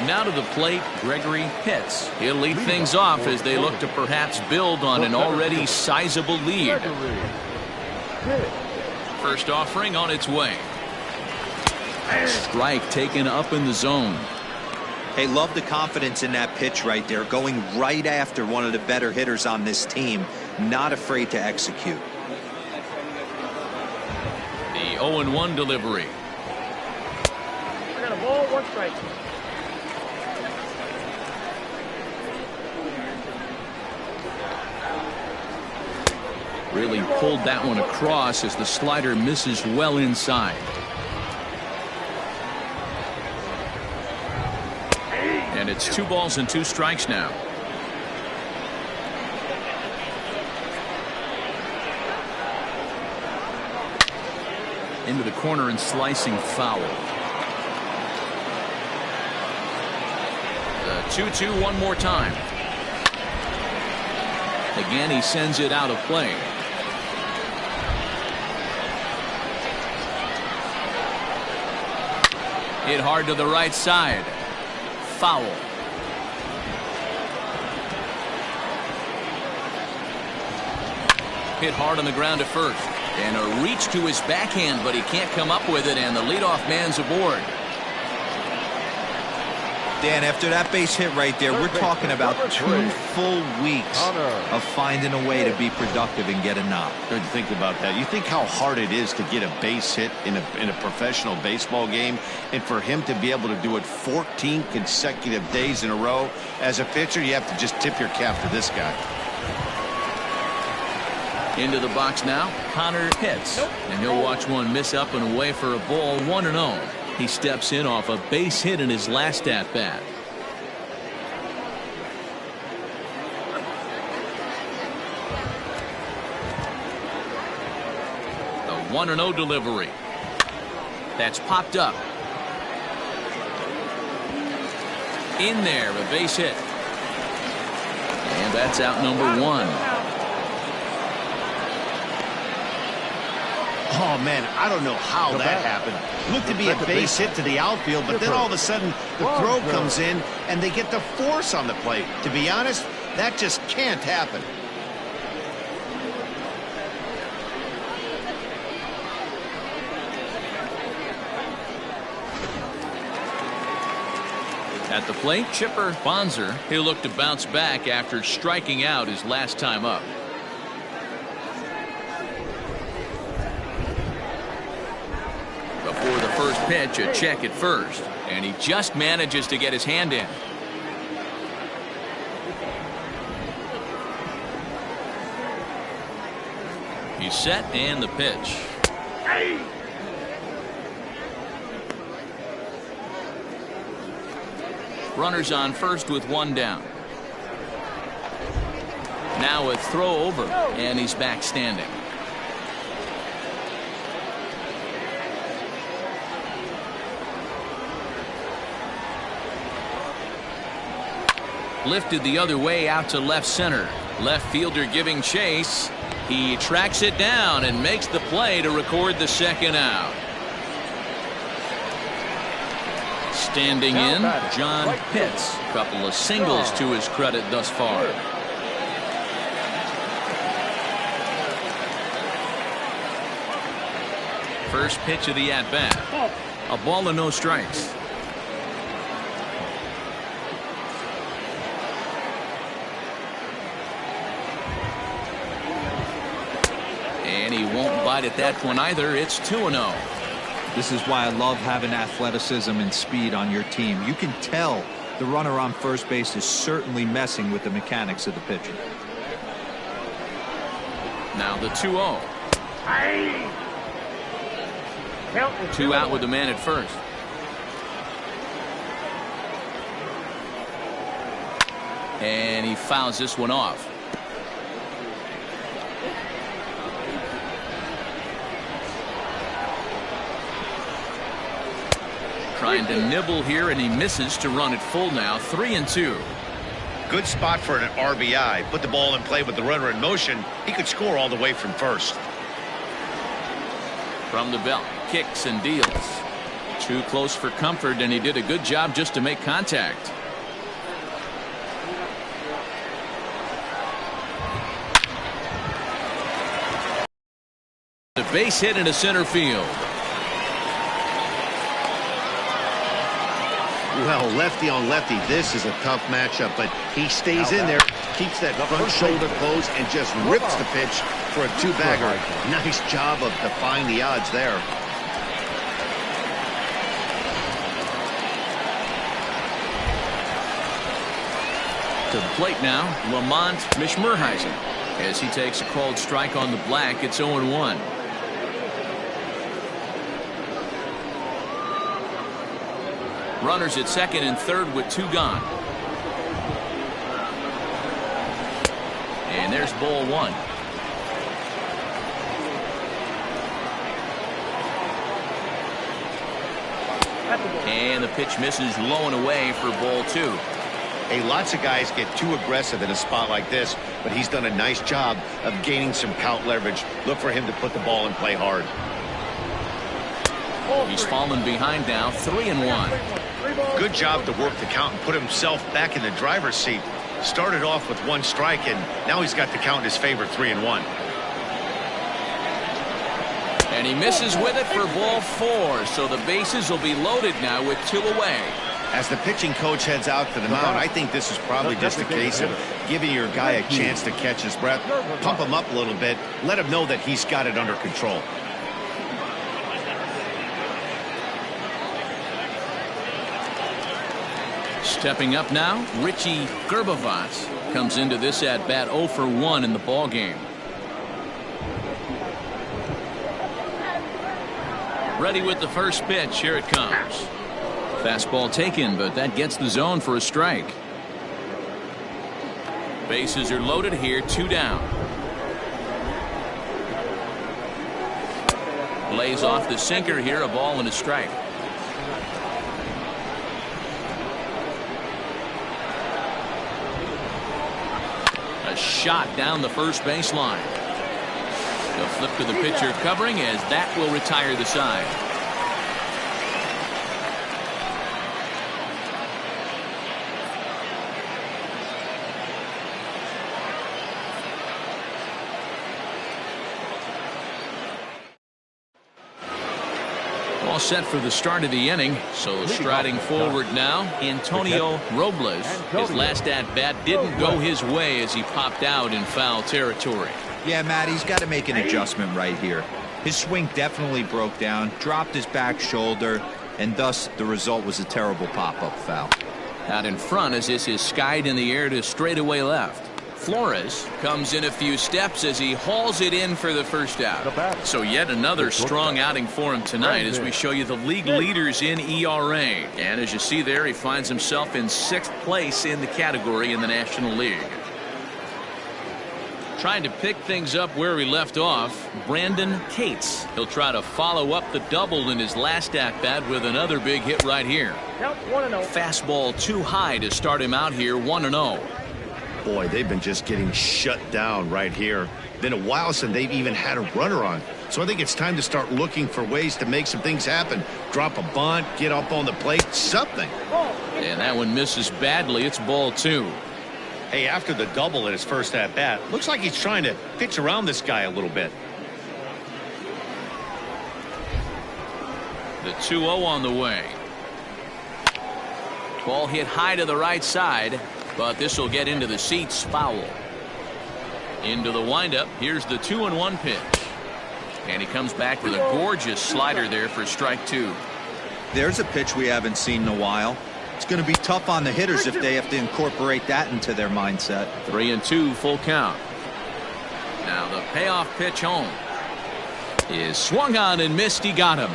Now to the plate, Gregory Pitts. He'll lead things off as they look to perhaps build on an already sizable lead. First offering on its way. Strike taken up in the zone. Hey, love the confidence in that pitch right there, going right after one of the better hitters on this team, not afraid to execute. The 0-1 delivery. I got a ball, 1 strike. Really pulled that one across as the slider misses well inside. And it's 2 balls and 2 strikes now. Into the corner and slicing foul. The 2-2 one more time. Again, he sends it out of play. Hit hard to the right side. Foul. Hit hard on the ground to first. And a reach to his backhand, but he can't come up with it, and the leadoff man's aboard. Dan, after that base hit right there, we're talking about 2 full weeks of finding a way to be productive and get a knock. Good to think about that. You think how hard it is to get a base hit in a professional baseball game, and for him to be able to do it 14 consecutive days in a row. As a pitcher, you have to just tip your cap to this guy. Into the box now, Connor hits. And he'll watch one miss up and away for a ball, 1-0. He steps in off a base hit in his last at-bat. The 1-0 delivery. That's popped up. In there, a base hit. And that's out number 1. Oh, man, I don't know how that happened. Looked to be a base hit to the outfield, but then all of a sudden the throw comes in and they get the force on the plate. To be honest, that just can't happen. At the plate, Chipper Bonzer. He'll look to bounce back after striking out his last time up. Before the first pitch, a check at first, and he just manages to get his hand in. He's set, and the pitch. Runners on first with 1 down. Now a throw over, and he's back standing. Lifted the other way out to left center. Left fielder giving chase. He tracks it down and makes the play to record the second out. Standing in, John Pitts. Couple of singles to his credit thus far. First pitch of the at-bat. A ball and no strikes. And he won't bite at that one either. It's 2-0. This is why I love having athleticism and speed on your team. You can tell the runner on first base is certainly messing with the mechanics of the pitcher. Now the 2-0. 2 out with the man at first. And he fouls this one off. Trying to nibble here, and he misses to run it full now. 3-2. Good spot for an RBI. Put the ball in play with the runner in motion. He could score all the way from first. From the belt, kicks and deals. Too close for comfort, and he did a good job just to make contact. The base hit into center field. Well, lefty on lefty, this is a tough matchup, but he stays in there, keeps that front shoulder closed, and just rips the pitch for a 2-bagger. Nice job of defying the odds there. To the plate now, Lamont Mishmerheisen. As he takes a called strike on the black, it's 0-1. Runners at second and third with 2 gone. And there's ball 1. And the pitch misses low and away for ball 2. Hey, lots of guys get too aggressive in a spot like this, but he's done a nice job of gaining some count leverage. Look for him to put the ball in play hard. He's fallen behind now, 3-1. Good job to work the count and put himself back in the driver's seat. Started off with 1 strike, and now he's got the count in his favor, 3-1. And he misses with it for ball 4, so the bases will be loaded now with 2 away. As the pitching coach heads out to the mound, I think this is probably just a case of giving your guy a chance to catch his breath, pump him up a little bit, let him know that he's got it under control. Stepping up now, Richie Gerbavats comes into this at bat 0 for 1 in the ball game. Ready with the first pitch. Here it comes. Fastball taken, but that gets the zone for a strike. Bases are loaded here, 2 down. Lays off the sinker here, a ball and a strike. A shot down the first baseline. They'll flip to the pitcher covering as that will retire the side. All set for the start of the inning. So striding forward now, Antonio Robles. His last at bat didn't go his way as he popped out in foul territory. Yeah, Matt, he's got to make an adjustment right here. His swing definitely broke down, dropped his back shoulder, and thus the result was a terrible pop-up foul. Out in front as this is skied in the air to straightaway left. Flores comes in a few steps as he hauls it in for the first out. So yet another strong outing for him tonight as we show you the league leaders in ERA. And as you see there, he finds himself in 6th place in the category in the National League. Trying to pick things up where he left off, Brandon Cates. He'll try to follow up the double in his last at-bat with another big hit right here. Fastball too high to start him out here, 1-0. Boy, they've been just getting shut down right here. Been a while since they've even had a runner on. So I think it's time to start looking for ways to make some things happen. Drop a bunt, get up on the plate, something. And that one misses badly. It's ball 2. Hey, after the double at his first at-bat, looks like he's trying to pitch around this guy a little bit. The 2-0 on the way. Ball hit high to the right side, but this will get into the seats, foul. Into the windup. Here's the 2-1 pitch. And he comes back with a gorgeous slider there for strike 2. There's a pitch we haven't seen in a while. It's going to be tough on the hitters if they have to incorporate that into their mindset. 3-2, full count. Now the payoff pitch home is swung on and missed. He got him.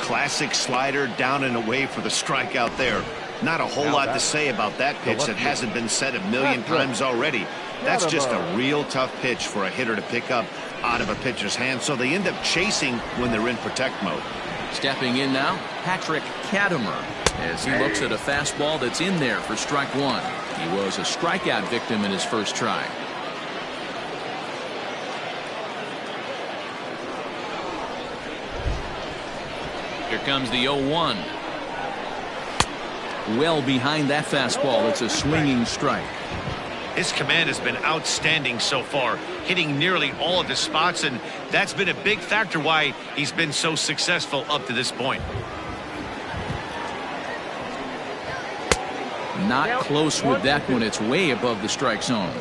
Classic slider down and away for the strikeout there. Not a whole lot to say about that pitch that hasn't been said a million times already. That's just a real tough pitch for a hitter to pick up out of a pitcher's hand, so they end up chasing when they're in protect mode. Stepping in now, Patrick Katimer, as he looks at a fastball that's in there for strike 1. He was a strikeout victim in his first try. Here comes the 0-1. Well behind that fastball. It's a swinging strike. His command has been outstanding so far, hitting nearly all of his spots, and that's been a big factor why he's been so successful up to this point. Not close with that one. It's way above the strike zone.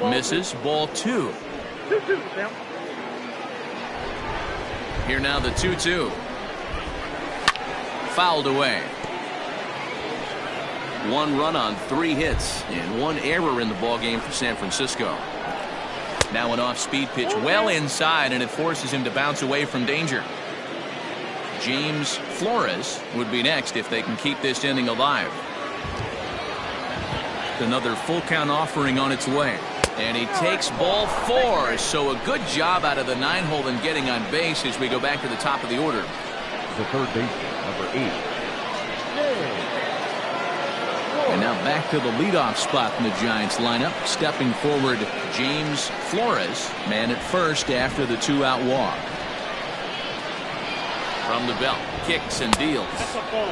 Misses, ball 2. Here now the 2-2. Fouled away. 1 run on 3 hits and 1 error in the ball game for San Francisco. Now an off-speed pitch well inside, and it forces him to bounce away from danger. James Flores would be next if they can keep this inning alive. Another full count offering on its way. And he takes ball 4. So a good job out of the 9-hole in getting on base as we go back to the top of the order. The third baseman, number 8. And now back to the leadoff spot in the Giants lineup. Stepping forward, James Flores, man at first after the 2-out walk. From the belt, kicks and deals. That's a ball.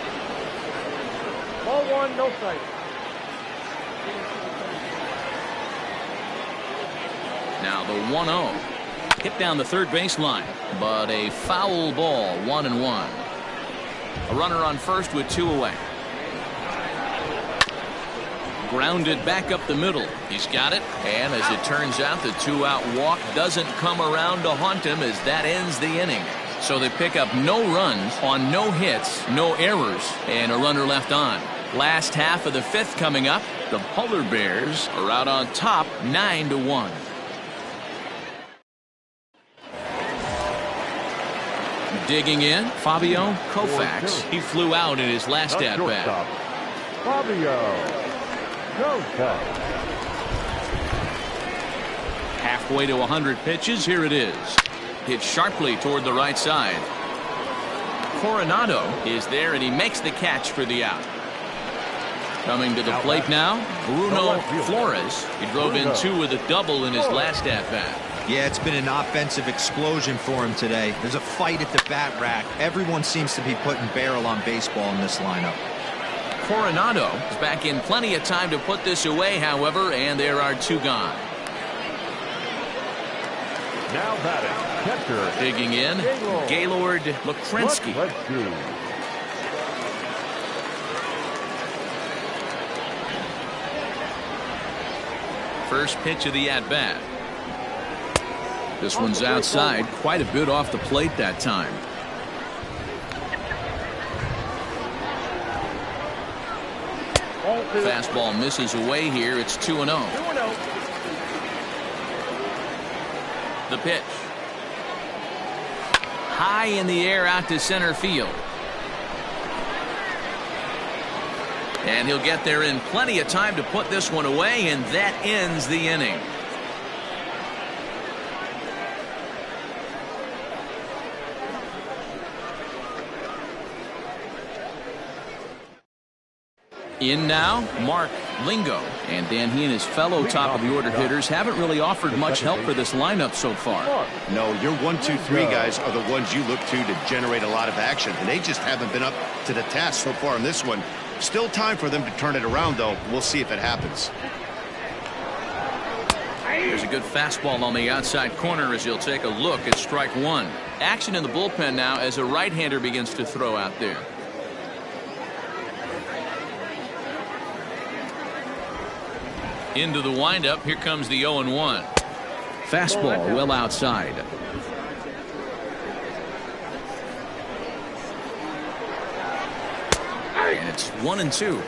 Ball 1, no strike. Now the 1-0. hit down the third baseline, but a foul ball, 1-1. A runner on first with 2 away. Grounded back up the middle. He's got it, and as it turns out, the 2-out walk doesn't come around to haunt him as that ends the inning. So they pick up no runs on no hits, no errors, and a runner left on. Last half of the 5th coming up. The Polar Bears are out on top 9-1. Digging in, Fabio Koufax. He flew out in his last at-bat. Fabio. Halfway to 100 pitches. Here it is. Hit sharply toward the right side. Coronado is there, and he makes the catch for the out. Coming to the plate now, Bruno Flores. He drove in 2 with a double in his last at-bat. Yeah, it's been an offensive explosion for him today. There's a fight at the bat rack. Everyone seems to be putting barrel on baseball in this lineup. Coronado is back in plenty of time to put this away, however, and there are 2 gone. Now batting, catcher. Digging in, Gaylord Lukrensky. First pitch of the at-bat. This one's outside, quite a bit off the plate that time. Fastball misses away here. It's 2-0. The pitch. High in the air out to center field. And he'll get there in plenty of time to put this one away, and that ends the inning. In now, Mark Lingo. And Dan, he and his fellow top of the order hitters haven't really offered much help for this lineup so far. No, your 1, 2, 3 guys are the ones you look to generate a lot of action, and they just haven't been up to the task so far in this one. Still time for them to turn it around, though. We'll see if it happens. There's a good fastball on the outside corner as he'll take a look at strike 1. Action in the bullpen now as a right-hander begins to throw out there. Into the windup. Here comes the 0-1. Fastball well outside. And it's 1-2.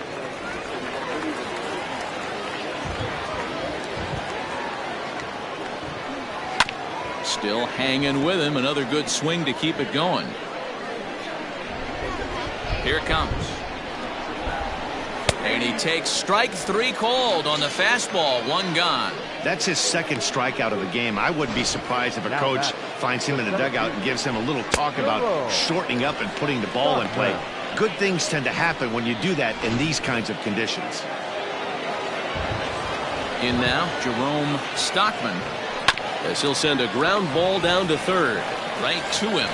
Still hanging with him. Another good swing to keep it going. Here it comes. And he takes strike 3 called on the fastball. 1 gone. That's his 2nd strikeout of the game. I wouldn't be surprised if a coach finds him in the dugout and gives him a little talk about shortening up and putting the ball in play. Good things tend to happen when you do that in these kinds of conditions. In now, Jerome Stockman, as he'll send a ground ball down to third. Right to him.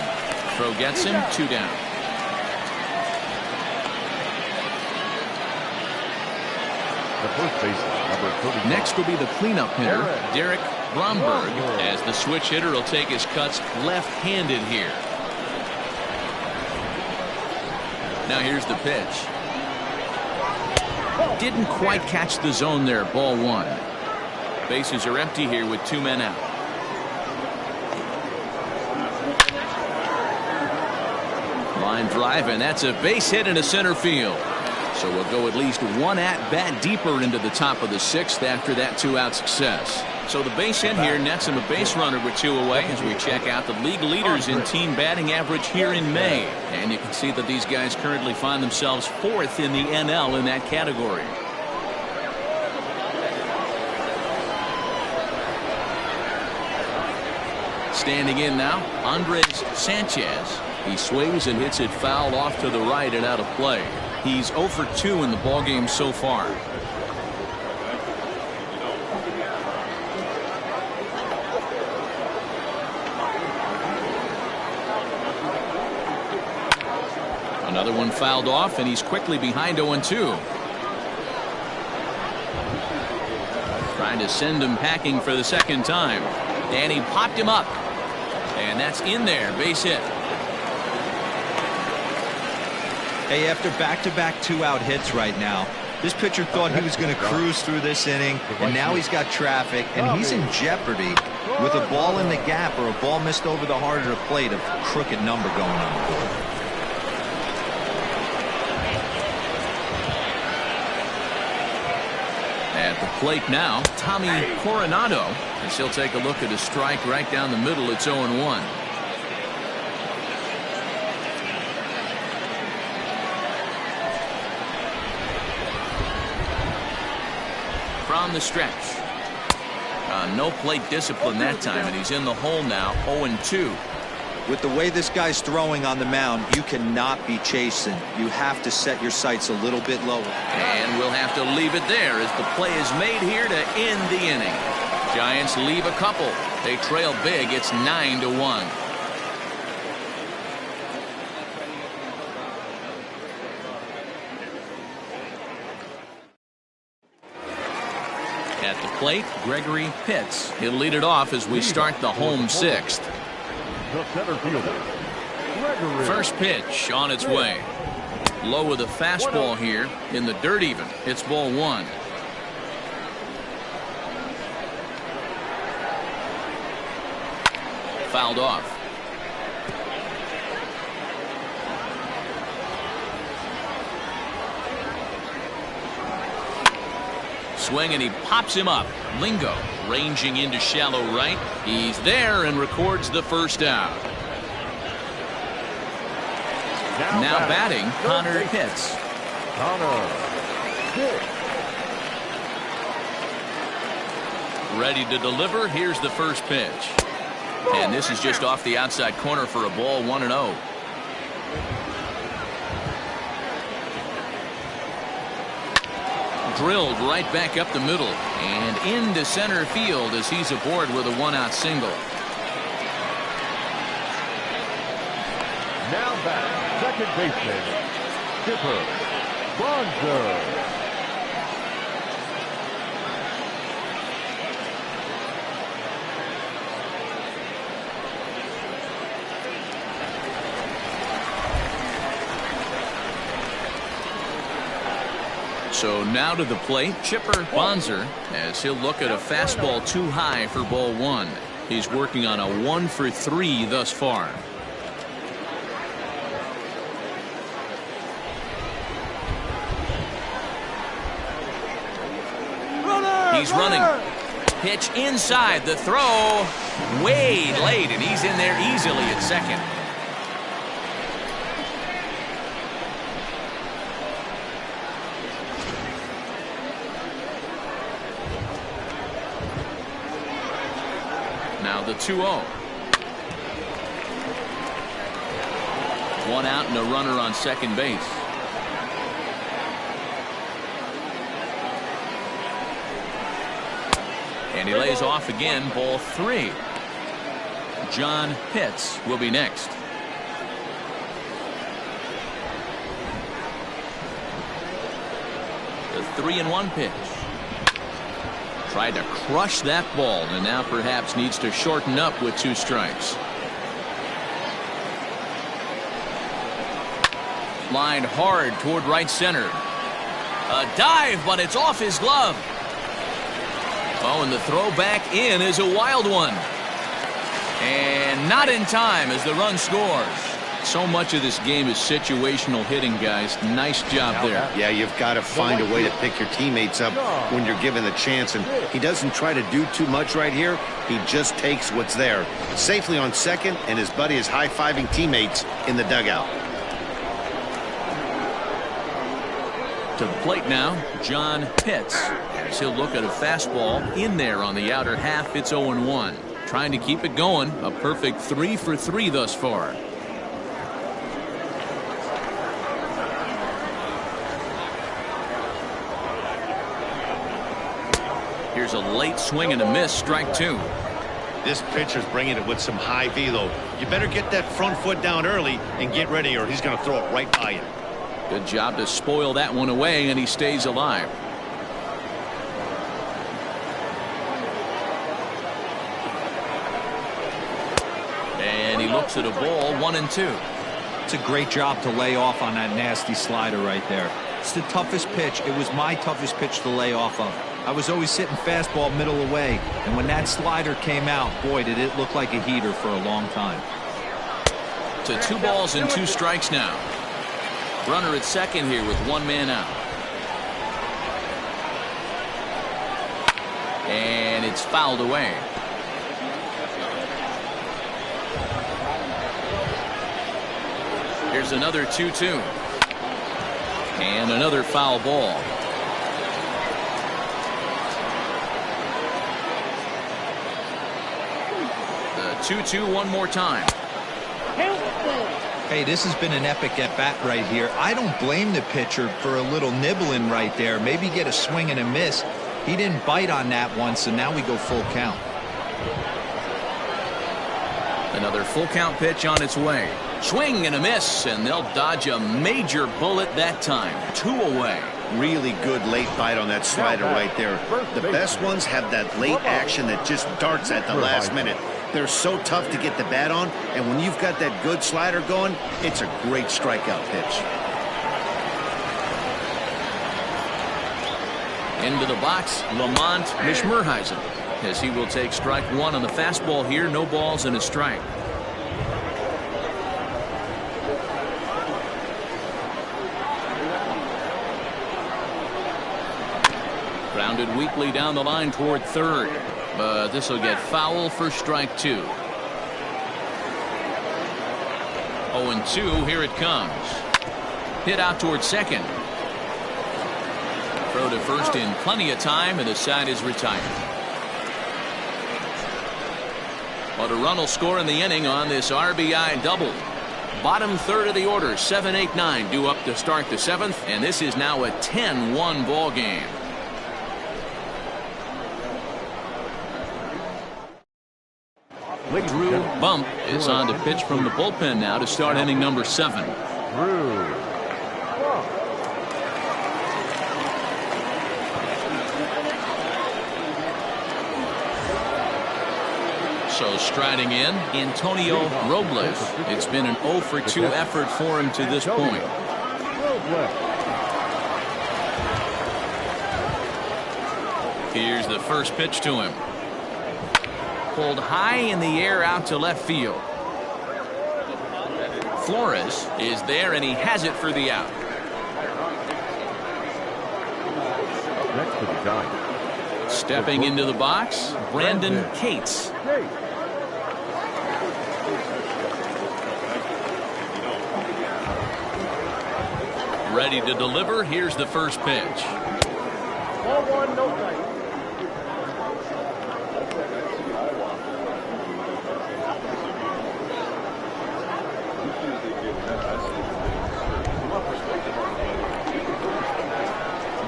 Throw gets him. 2 down. Next will be the cleanup hitter, Derek Bromberg, as the switch hitter will take his cuts left-handed here. Now here's the pitch. Didn't quite catch the zone there. Ball 1. Bases are empty here with 2 men out. Line drive, and that's a base hit into center field. So we'll go at least 1 at-bat deeper into the top of the 6th after that 2-out success. So the base hit here nets him a base runner with 2 away as we check out the league leaders in team batting average here in May. And you can see that these guys currently find themselves 4th in the NL in that category. Standing in now, Andres Sanchez. He swings and hits it foul off to the right and out of play. He's 0 for 2 in the ballgame so far. Another one fouled off, and he's quickly behind 0-2. Trying to send him packing for the 2nd time. And he popped him up. And that's in there. Base hit. Hey, after back-to-back two-out hits right now, this pitcher thought he was going to cruise through this inning, and now he's got traffic, and he's in jeopardy with a ball in the gap or a ball missed over the heart of the plate, a crooked number going on the board. At the plate now, Tommy Coronado, as he'll take a look at a strike right down the middle. It's 0-1. From the stretch. No plate discipline that time, and he's in the hole now. 0-2. With the way this guy's throwing on the mound, you cannot be chasing. You have to set your sights a little bit lower. And we'll have to leave it there as the play is made here to end the inning. Giants leave a couple. They trail big. It's 9-1. At the plate, Gregory Pitts. He'll lead it off as we start the home sixth. The center fielder, Gregory. First pitch on its way. Low with a fastball here in the dirt even. It's ball one. Fouled off. Swing and he pops him up. Lingo ranging into shallow right. He's there and records the first out. Now batting, Connor Pitts. Connor Pitts. Ready to deliver. Here's the first pitch. And this is just off the outside corner for a ball. 1-0. Drilled right back up the middle and into center field as he's aboard with a one-out single. Now back, second baseman, Skipper Bonzer. So now to the plate, Chipper Bonzer, as he'll look at a fastball too high for ball one. He's working on a 1-for-3 thus far. He's running. Pitch inside. The throw way late, and he's in there easily at second. Now the 2-0. One out and a runner on second base. And he lays off again, ball three. John Pitts will be next. The 3-1 pitch. Tried to crush that ball and now perhaps needs to shorten up with 2 strikes. Lined hard toward right center. A dive, but it's off his glove. Oh, and the throw back in is a wild one. And not in time as the run scores. So much of this game is situational hitting, guys. Nice job there. Yeah, you've got to find a way to pick your teammates up when you're given the chance. And he doesn't try to do too much right here. He just takes what's there. Safely on second, and his buddy is high-fiving teammates in the dugout. To the plate now, John Pitts. As he'll look at a fastball in there on the outer half. It's 0-1. Trying to keep it going. A perfect 3-for-3 thus far. Here's a late swing and a miss. Strike 2. This pitcher's bringing it with some high velo. You better get that front foot down early and get ready, or he's going to throw it right by you. Good job to spoil that one away, and he stays alive. looks at a ball, 1-2. It's a great job to lay off on that nasty slider right there. It's the toughest pitch. It was my toughest pitch to lay off of. I was always sitting fastball middle away, and when that slider came out, boy, did it look like a heater for a long time. To 2 balls and 2 strikes now. Runner at second here with 1 man out. And it's fouled away. Here's another 2-2. And another foul ball. The 2-2 one more time. Hey, this has been an epic at-bat right here. I don't blame the pitcher for a little nibbling right there. Maybe get a swing and a miss. He didn't bite on that one, so now we go full count. Another full count pitch on its way. Swing and a miss, and they'll dodge a major bullet that time. 2 away. Really good late bite on that slider right there. The best ones have that late action that just darts at the last minute. They're so tough to get the bat on, and when you've got that good slider going, it's a great strikeout pitch. Into the box, Lamont Mishmerheisen, as he will take strike 1 on the fastball here. No balls and a strike. Grounded weakly down the line toward third, but this will get foul for strike 2. 0-2, here it comes. Hit out toward second. Throw to first in plenty of time, and the side is retired. But a run will score in the inning on this RBI double. Bottom third of the order, 7, 8, 9 due up to start the 7th, and this is now a 10-1 ball game. Drew Bump is on to pitch from the bullpen now to start inning number 7. So striding in, Antonio Robles. It's been an 0 for 2 effort for him to this point. Here's the first pitch to him. Pulled high in the air out to left field. Flores is there, and he has it for the out. Next to the Giants. Stepping into the box, Brandon Cates. Ready to deliver. Here's the first pitch. Ball 1, no strike.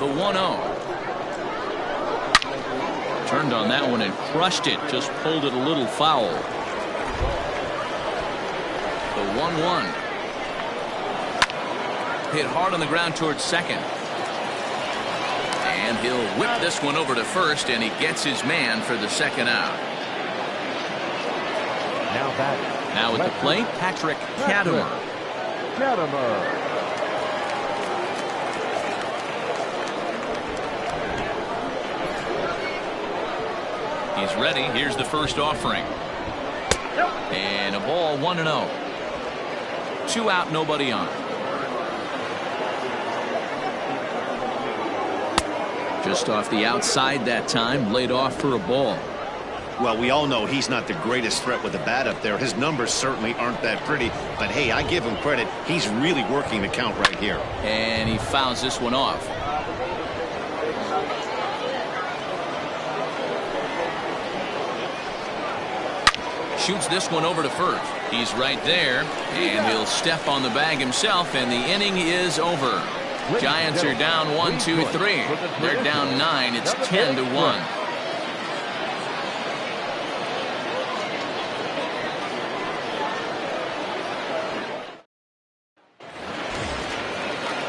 The 1-0. Turned on that one and crushed it. Just pulled it a little foul. The 1-1. Hit hard on the ground towards second. And he'll whip this one over to first, and he gets his man for the second out. Now at the plate, Patrick Katimer. He's ready. Here's the first offering. And a ball, 1-0. 2 out, nobody on. Just off the outside that time, laid off for a ball. Well, we all know he's not the greatest threat with the bat up there. His numbers certainly aren't that pretty, but hey, I give him credit. He's really working the count right here. And he fouls this one off. Shoots this one over to first. He's right there, and he'll step on the bag himself, and the inning is over. Giants are down 1, 2, 3. They're down 9. It's 10-1.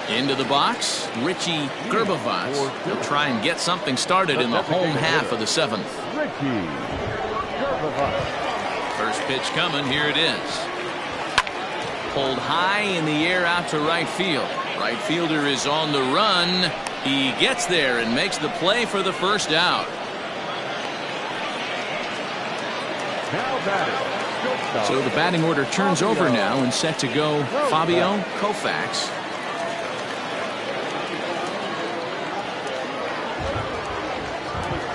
Into the box, Richie Gerbavaz. He'll try and get something started in the home half of the 7th. First pitch coming. Here it is. Pulled high in the air out to right field. Right fielder is on the run. He gets there and makes the play for the first out. So the batting order turns over now and set to go Fabio Koufax.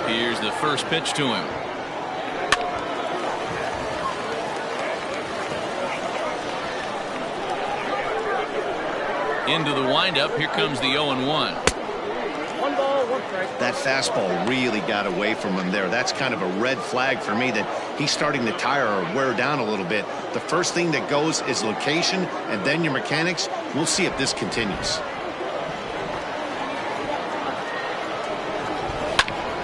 Here's the first pitch to him. Into the windup. Here comes the 0-1. 1 ball, 1 strike. That fastball really got away from him there. That's kind of a red flag for me that he's starting to tire or wear down a little bit. The first thing that goes is location and then your mechanics. We'll see if this continues.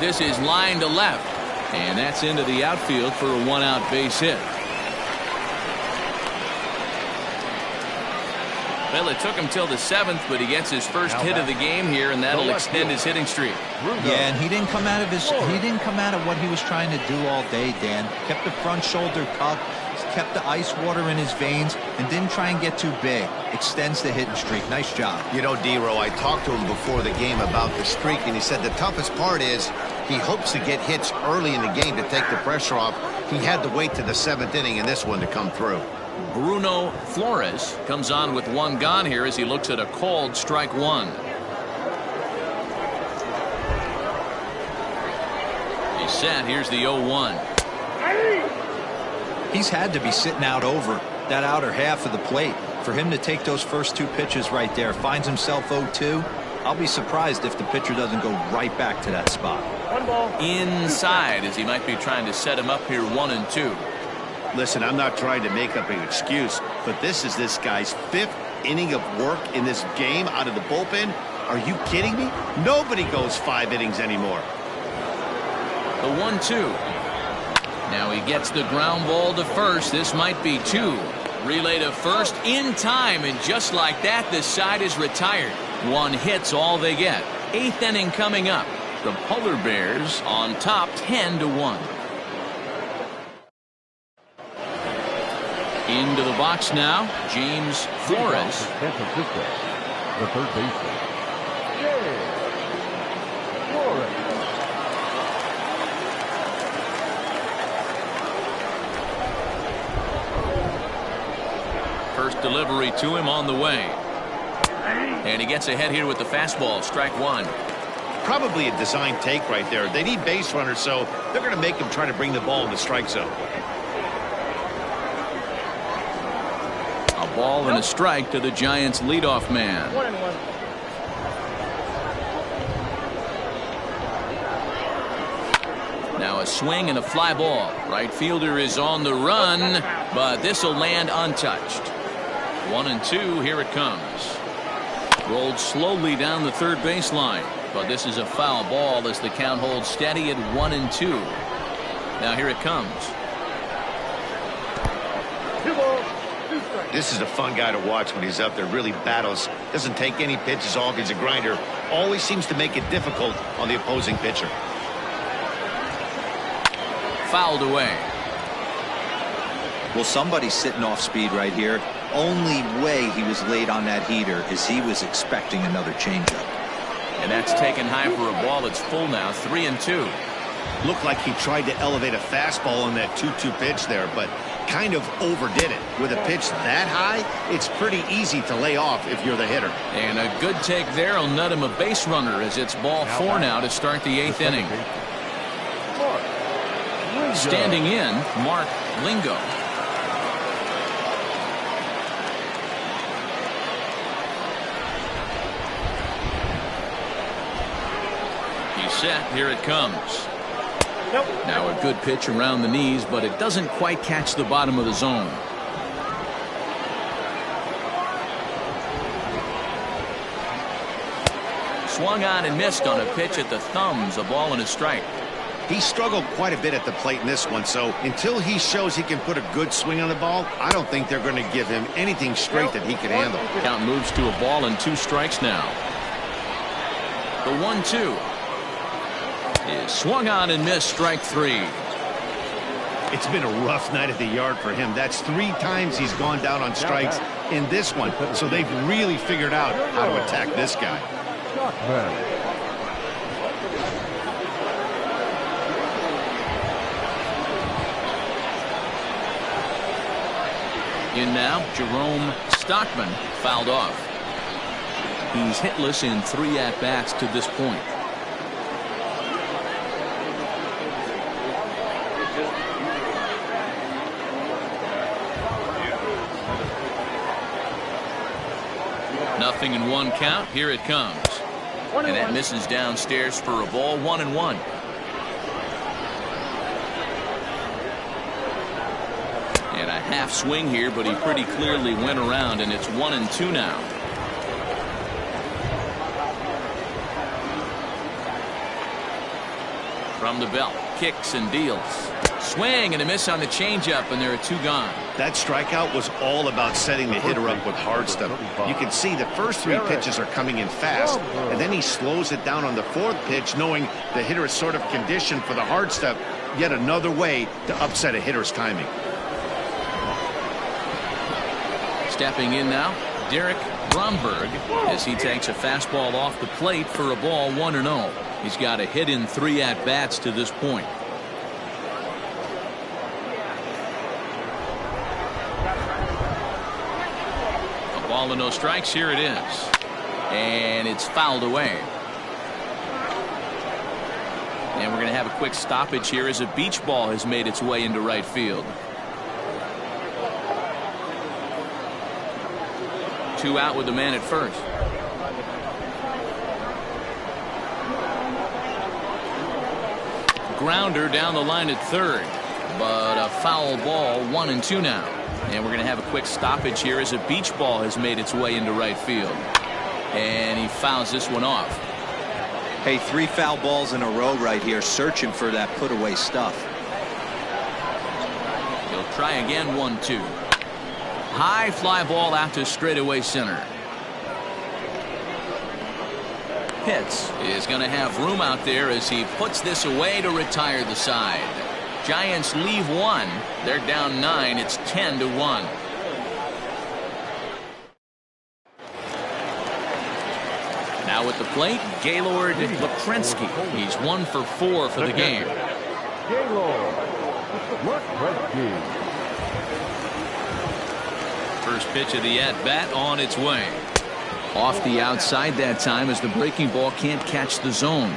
This is line to left, and that's into the outfield for a 1-out base hit. Well, it took him till the 7th, but he gets his first hit of the game here, and that'll extend his hitting streak. Yeah, and he didn't come out of what he was trying to do all day, Dan. Kept the front shoulder cupped, kept the ice water in his veins, and didn't try and get too big. Extends the hitting streak. Nice job. You know, D-Row, I talked to him before the game about the streak, and he said the toughest part is he hopes to get hits early in the game to take the pressure off. He had to wait to the 7th inning in this one to come through. Bruno Flores comes on with 1 gone here as he looks at a called strike 1. He's set. Here's the 0-1. He's had to be sitting out over that outer half of the plate. For him to take those first 2 pitches right there, finds himself 0-2. I'll be surprised if the pitcher doesn't go right back to that spot. 1 ball. Inside as he might be trying to set him up here 1-2. Listen, I'm not trying to make up an excuse, but this is this guy's 5th inning of work in this game out of the bullpen. Are you kidding me? Nobody goes 5 innings anymore. The 1-2. Now he gets the ground ball to first. This might be 2. Relay to first in time, and just like that, the side is retired. 1 hit's all they get. 8th inning coming up. The Polar Bears on top 10-1. Into the box now, James Flores. San Francisco, the third baseman. Flores. First delivery to him on the way. And he gets ahead here with the fastball, strike 1. Probably a design take right there. They need base runners, so they're going to make him try to bring the ball in the strike zone. Ball and a strike to the Giants leadoff man. 1-1. Now a swing and a fly ball. Right fielder is on the run, but this will land untouched. 1-2. Here it comes. Rolled slowly down the third baseline, but this is a foul ball as the count holds steady at 1-2. Now here it comes. 2 balls. 2 strikes. This is a fun guy to watch when he's up there. Really battles. Doesn't take any pitches off. He's a grinder. Always seems to make it difficult on the opposing pitcher. Fouled away. Well, somebody's sitting off speed right here. Only way he was late on that heater is he was expecting another changeup. And that's taken high for a ball. It's full now. 3-2. Looked like he tried to elevate a fastball on that 2-2 pitch there, but kind of overdid it. With a pitch that high, it's pretty easy to lay off if you're the hitter. And a good take there will nut him a base runner as it's ball 4 now to start the 8th inning. Standing in, Mark Lingo. He's set. Here it comes. Nope. Now a good pitch around the knees, but it doesn't quite catch the bottom of the zone. Swung on and missed on a pitch at the thumbs. A ball and a strike. He struggled quite a bit at the plate in this one, so until he shows he can put a good swing on the ball, I don't think they're going to give him anything straight that he can handle. Count moves to a ball and 2 strikes now. The 1-2 is swung on and missed, strike 3. It's been a rough night at the yard for him. That's 3 times he's gone down on strikes. in this one. So they've really figured out how to attack this guy. Stockman. In now, Jerome Stockman fouled off. He's hitless in 3 at-bats to this point. Nothing in 1 count. Here it comes. And that misses downstairs for a ball. 1-1. And a half swing here, but he pretty clearly went around, and it's 1-2 now. From the belt, kicks and deals. Swing and a miss on the changeup, and there are 2 gone. That strikeout was all about setting the hitter up with hard stuff. You can see the first 3 pitches are coming in fast, and then he slows it down on the 4th pitch, knowing the hitter is sort of conditioned for the hard stuff. Yet another way to upset a hitter's timing. Stepping in now, Derek Bromberg, as he takes a fastball off the plate for a ball. 1-0. He's got a hit in 3 at-bats to this point. A ball and no strikes. Here it is. And it's fouled away. And we're going to have a quick stoppage here as a beach ball has made its way into right field. 2 out with the man at first. Grounder down the line at third, but a foul ball. 1-2 now. And we're going to have a quick stoppage here as a beach ball has made its way into right field. And he fouls this one off. Hey, 3 foul balls in a row right here, searching for that put away stuff. He'll try again. 1-2. High fly ball out to straightaway center. Pitts is going to have room out there as he puts this away to retire the side. Giants leave 1. They're down 9. It's 10-1. Now at the plate, Gaylord Leprensky. He's 1 for 4 for the game. Gaylord Leprensky. First pitch of the at-bat on its way. Off the outside that time as the breaking ball can't catch the zone.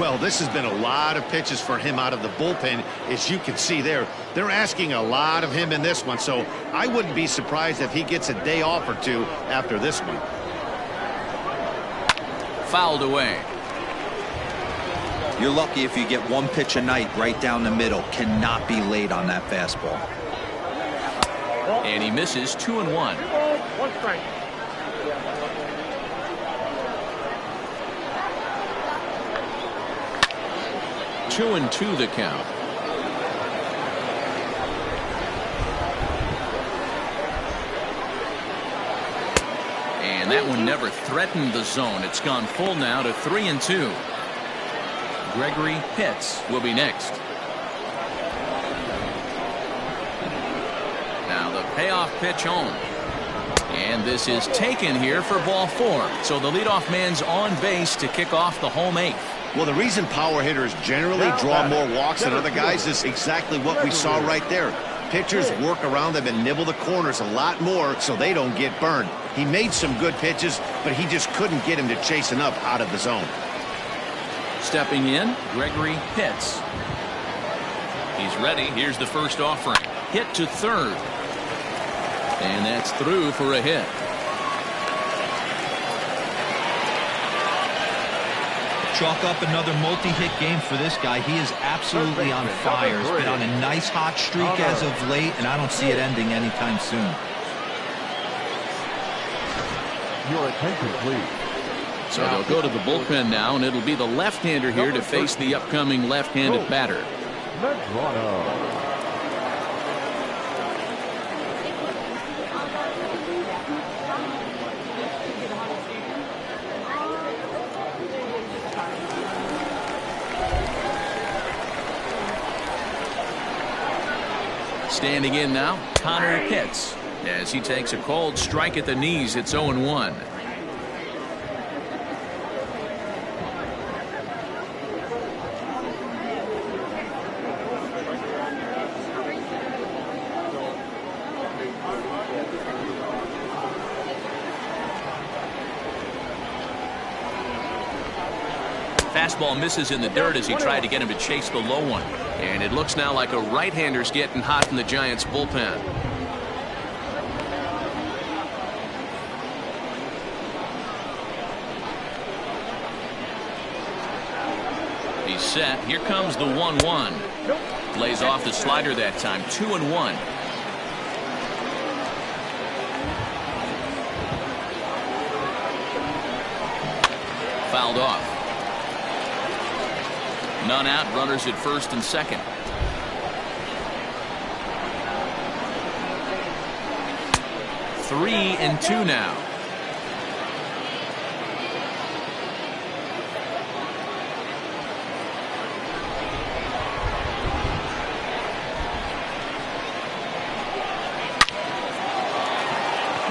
Well, this has been a lot of pitches for him out of the bullpen. As you can see there, they're asking a lot of him in this one, so I wouldn't be surprised if he gets a day off or 2 after this one. Fouled away. You're lucky if you get 1 pitch a night right down the middle. Cannot be late on that fastball. And he misses. 2-1. 1 strike. Two and 2 the count. And that one never threatened the zone. It's gone full now to 3-2. Gregory Pitts will be next. Now the payoff pitch home. And this is taken here for ball 4. So the leadoff man's on base to kick off the home 8th. Well, the reason power hitters generally draw more walks than other guys is exactly what we saw right there. Pitchers work around them and nibble the corners a lot more so they don't get burned. He made some good pitches, but he just couldn't get him to chase enough out of the zone. Stepping in, Gregory Pitts. He's ready. Here's the first offering. Hit to third. And that's through for a hit. Chalk up another multi-hit game for this guy. He is absolutely on fire. He's been on a nice hot streak as of late, and I don't see it ending anytime soon. Your attention, please. So they'll go to the bullpen now, and it'll be the left-hander here to face the upcoming left-handed batter. Medrano. Standing in now, Connor Pitts. As he takes a cold strike at the knees, it's 0-1. Fastball misses in the dirt as he tried to get him to chase the low one. And it looks now like a right-hander's getting hot in the Giants bullpen. He's set. Here comes the 1-1. Lays off the slider that time. 2-1. Fouled off. None out. Runners at first and second. Three and two now.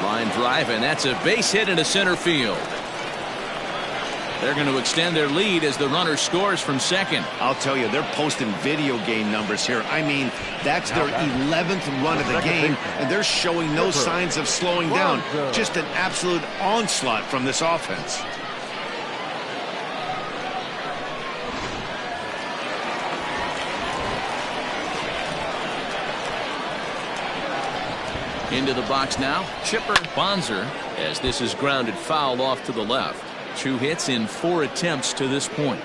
Line drive, and that's a base hit into center field. They're going to extend their lead as the runner scores from second. I'll tell you, they're posting video game numbers here. I mean, that's their 11th run of the game, and they're showing no signs of slowing down. Just an absolute onslaught from this offense. Into the box now, Chipper Bonzer, as this is grounded foul off to the left. 2 hits in 4 attempts to this point.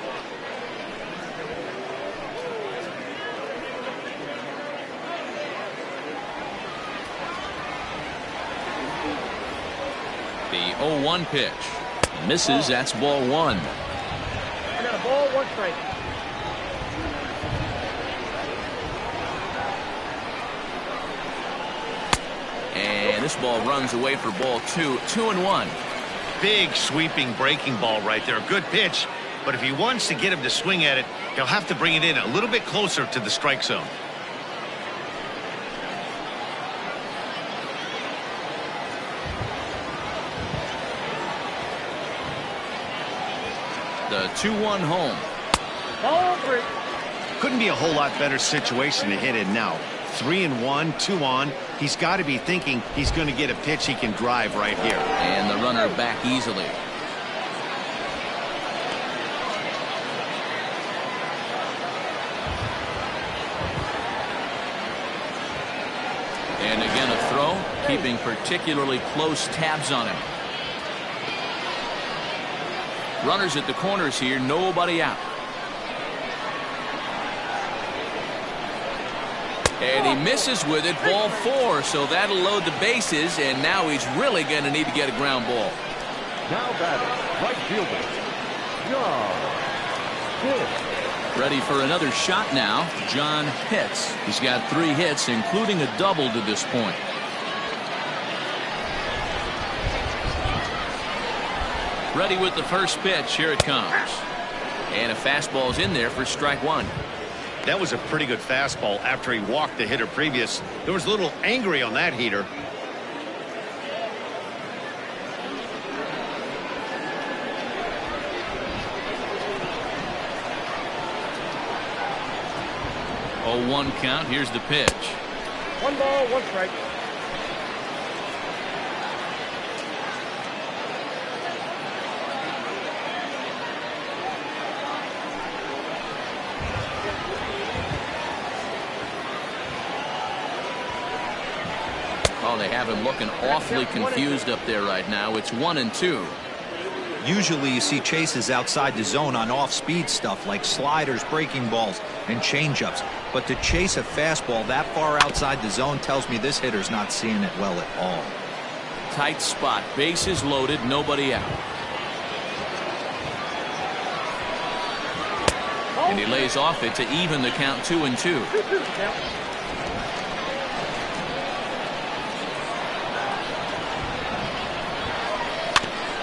The 0-1 pitch. Misses. That's ball 1. I got a ball, 1 strike. And this ball runs away for ball 2. 2-1. Big sweeping breaking ball right there. Good pitch, but if he wants to get him to swing at it, he'll have to bring it in a little bit closer to the strike zone. The 2-1 home. Ball 3. Couldn't be a whole lot better situation to hit it now. 3-1, 2 on. He's got to be thinking he's going to get a pitch he can drive right here. And the runner back easily. And again a throw, keeping particularly close tabs on him. Runners at the corners here, nobody out. And he misses with it, ball 4, so that'll load the bases, and now he's really going to need to get a ground ball. Now batting, right fielder, John Pitts. Ready for another shot now, John Pitts. He's got 3 hits, including a double to this point. Ready with the first pitch, here it comes. And a fastball's in there for strike 1. That was a pretty good fastball after he walked the hitter previous. There was a little angry on that heater. Oh, 1 count. Here's the pitch. 1 ball, 1 strike. Oh, they have him looking awfully confused up there right now. It's 1-2. Usually you see chases outside the zone on off-speed stuff like sliders, breaking balls, and changeups. But to chase a fastball that far outside the zone tells me this hitter's not seeing it well at all. Tight spot, bases loaded, nobody out. And he lays off it to even the count 2-2.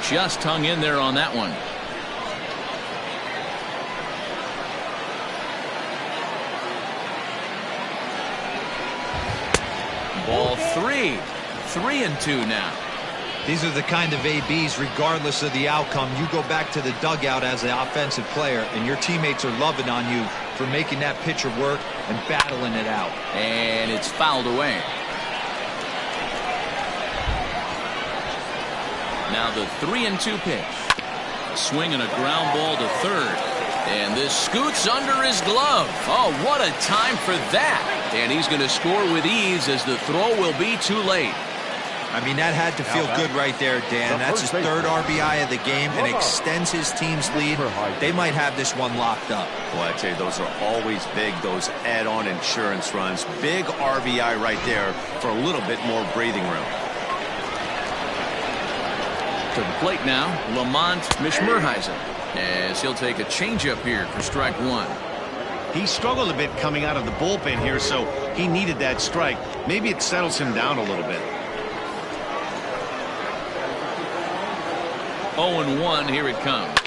Just hung in there on that one. Ball 3. 3-2 now. These are the kind of ABs, regardless of the outcome, you go back to the dugout as an offensive player, and your teammates are loving on you for making that pitcher work and battling it out. And it's fouled away. Now the 3-2 pitch. A swing and a ground ball to third. And this scoots under his glove. Oh, what a time for that. And he's going to score with ease as the throw will be too late. I mean, that had to feel good right there, Dan. That's his third RBI of the game and extends his team's lead. They might have this one locked up. Well, I tell you, those are always big, those add-on insurance runs. Big RBI right there for a little bit more breathing room. To the plate now, Lamont Mishmerheisen, as he'll take a changeup here for strike one. He struggled a bit coming out of the bullpen here, so he needed that strike. Maybe it settles him down a little bit. 0-1, here it comes.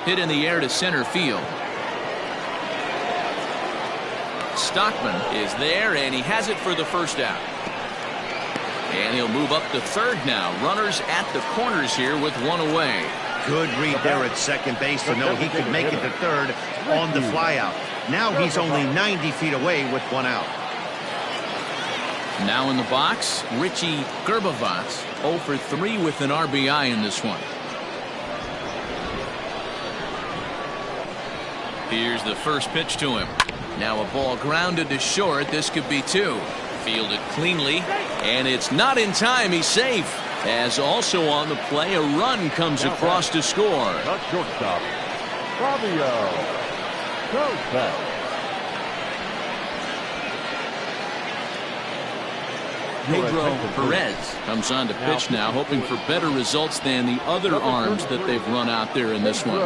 Hit in the air to center field. Stockman is there, and he has it for the first out. And he'll move up to third now. Runners at the corners here with one away. Good read there at second base to know he could make it to third on the flyout. Now he's only 90 feet away with one out. Now in the box, Richie Gerbavats, 0 for 3 with an RBI in this one. Here's the first pitch to him. Now a ball grounded to short. This could be two. Fielded cleanly, and it's not in time. He's safe. As also on the play, a run comes across to score. Not shortstop. Fabio. Pedro Perez comes on to pitch now, hoping for better results than the other arms that they've run out there in this one.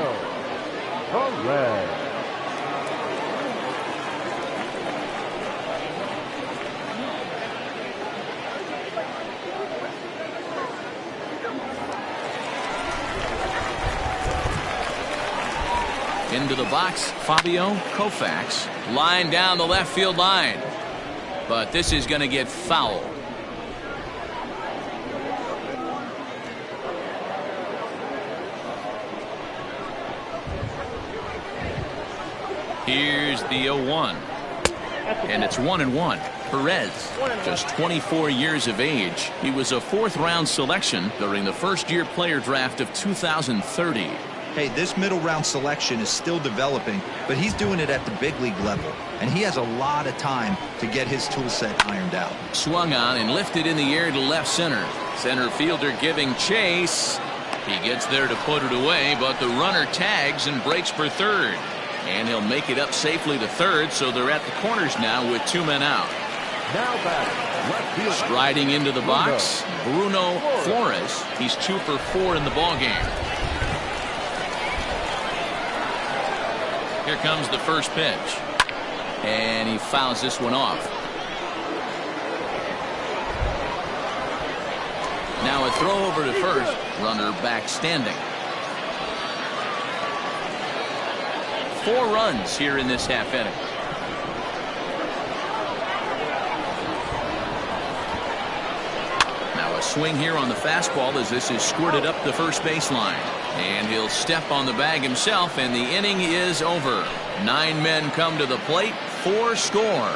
Perez. Into the box, Fabio Koufax. Line down the left field line. But this is going to get foul. Here's the 0-1. And it's 1-1. Perez, just 24 years of age. He was a fourth-round selection during the first-year player draft of 2030. Hey, this middle round selection is still developing, but he's doing it at the big league level, and he has a lot of time to get his tool set ironed out. Swung on and lifted in the air to left center. Center fielder giving chase. He gets there to put it away, but the runner tags and breaks for third. And he'll make it up safely to third, so they're at the corners now with two men out. Now back, left field. Striding into the box, Bruno Flores. He's 2 for 4 in the ballgame. Here comes the first pitch. And he fouls this one off. Now a throw over to first. Runner back standing. 4 runs here in this half inning. Now a swing here on the fastball as this is squirted up the first baseline. And he'll step on the bag himself, and the inning is over. 9 men come to the plate, 4 score.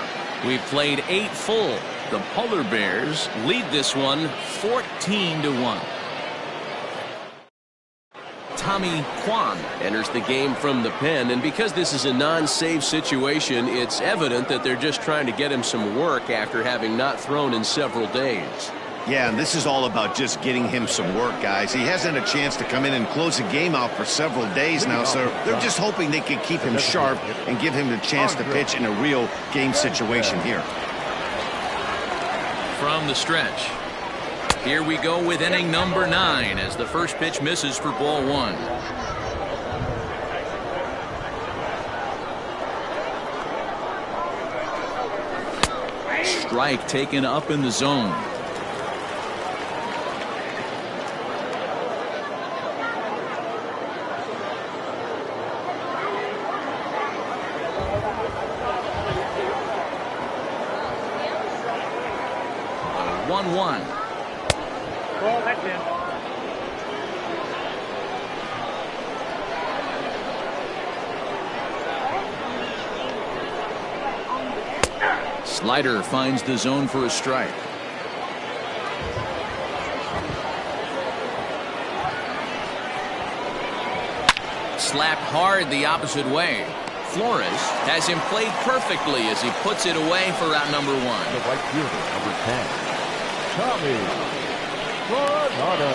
We've played 8 full. The Polar Bears lead this one 14-1. Tommy Kwan enters the game from the pen, and because this is a non-save situation, it's evident that they're just trying to get him some work after having not thrown in several days. Yeah, and this is all about just getting him some work, guys. He hasn't had a chance to come in and close the game out for several days now, so they're just hoping they can keep him sharp and give him the chance to pitch in a real game situation here. From the stretch. Here we go with inning number 9 as the first pitch misses for ball 1. Strike taken up in the zone. Ball, that's in. Slider finds the zone for a strike. Slapped hard the opposite way. Flores has him played perfectly as he puts it away for out number one. The right fielder, number 10, Tommy Coronado.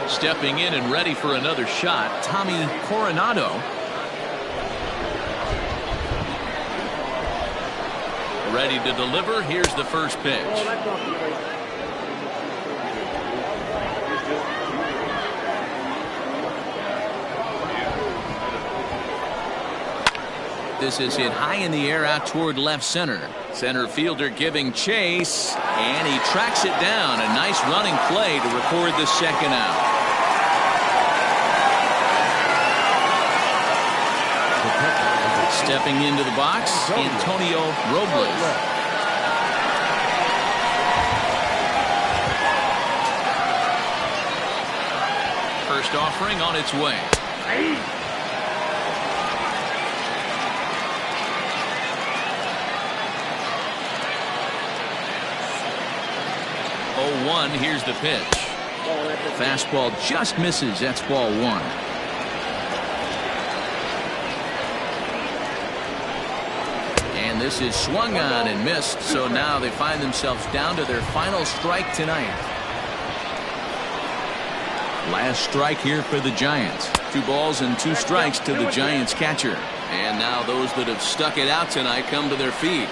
Stepping in and ready for another shot, Tommy Coronado. Ready to deliver. Here's the first pitch. Ball, that's off the plate. This is hit high in the air out toward left center. Center fielder giving chase, and he tracks it down. A nice running play to record the second out. Stepping into the box, Antonio Robles. First offering on its way. 0-1. Here's the pitch. Fastball just misses. That's ball one. And this is swung on and missed. So now they find themselves down to their final strike tonight. Last strike here for the Giants. 2 balls and 2 strikes to the Giants catcher. And now those that have stuck it out tonight come to their feet.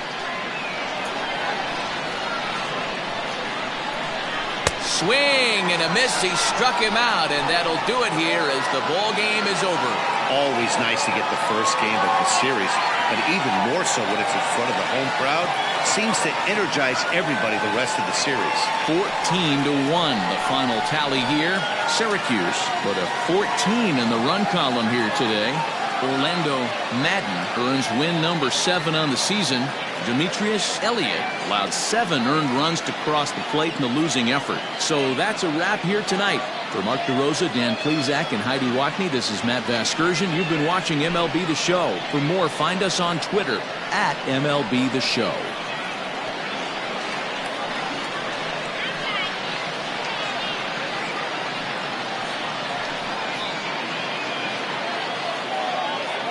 Swing and a miss. He struck him out, and that'll do it here as the ball game is over. Always nice to get the first game of the series, but even more so when it's in front of the home crowd. Seems to energize everybody the rest of the series. 14-1 the final tally here. Syracuse put a 14 in the run column here today. Orlando Madden earns win number 7 on the season. Demetrius Elliott allowed 7 earned runs to cross the plate in the losing effort. So that's a wrap here tonight. For Mark DeRosa, Dan Plezak, and Heidi Watney, this is Matt Vasgersian. You've been watching MLB The Show. For more, find us on Twitter at MLB The Show.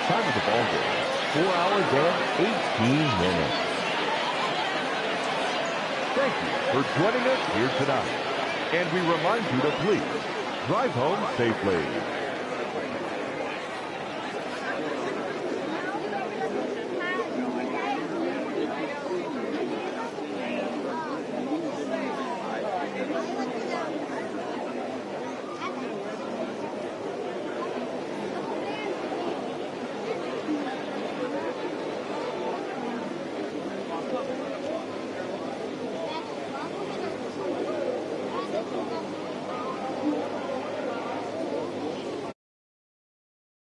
Time of the ball game, 4 hours and 18 minutes. Thank you for joining us here tonight. And we remind you to please drive home safely.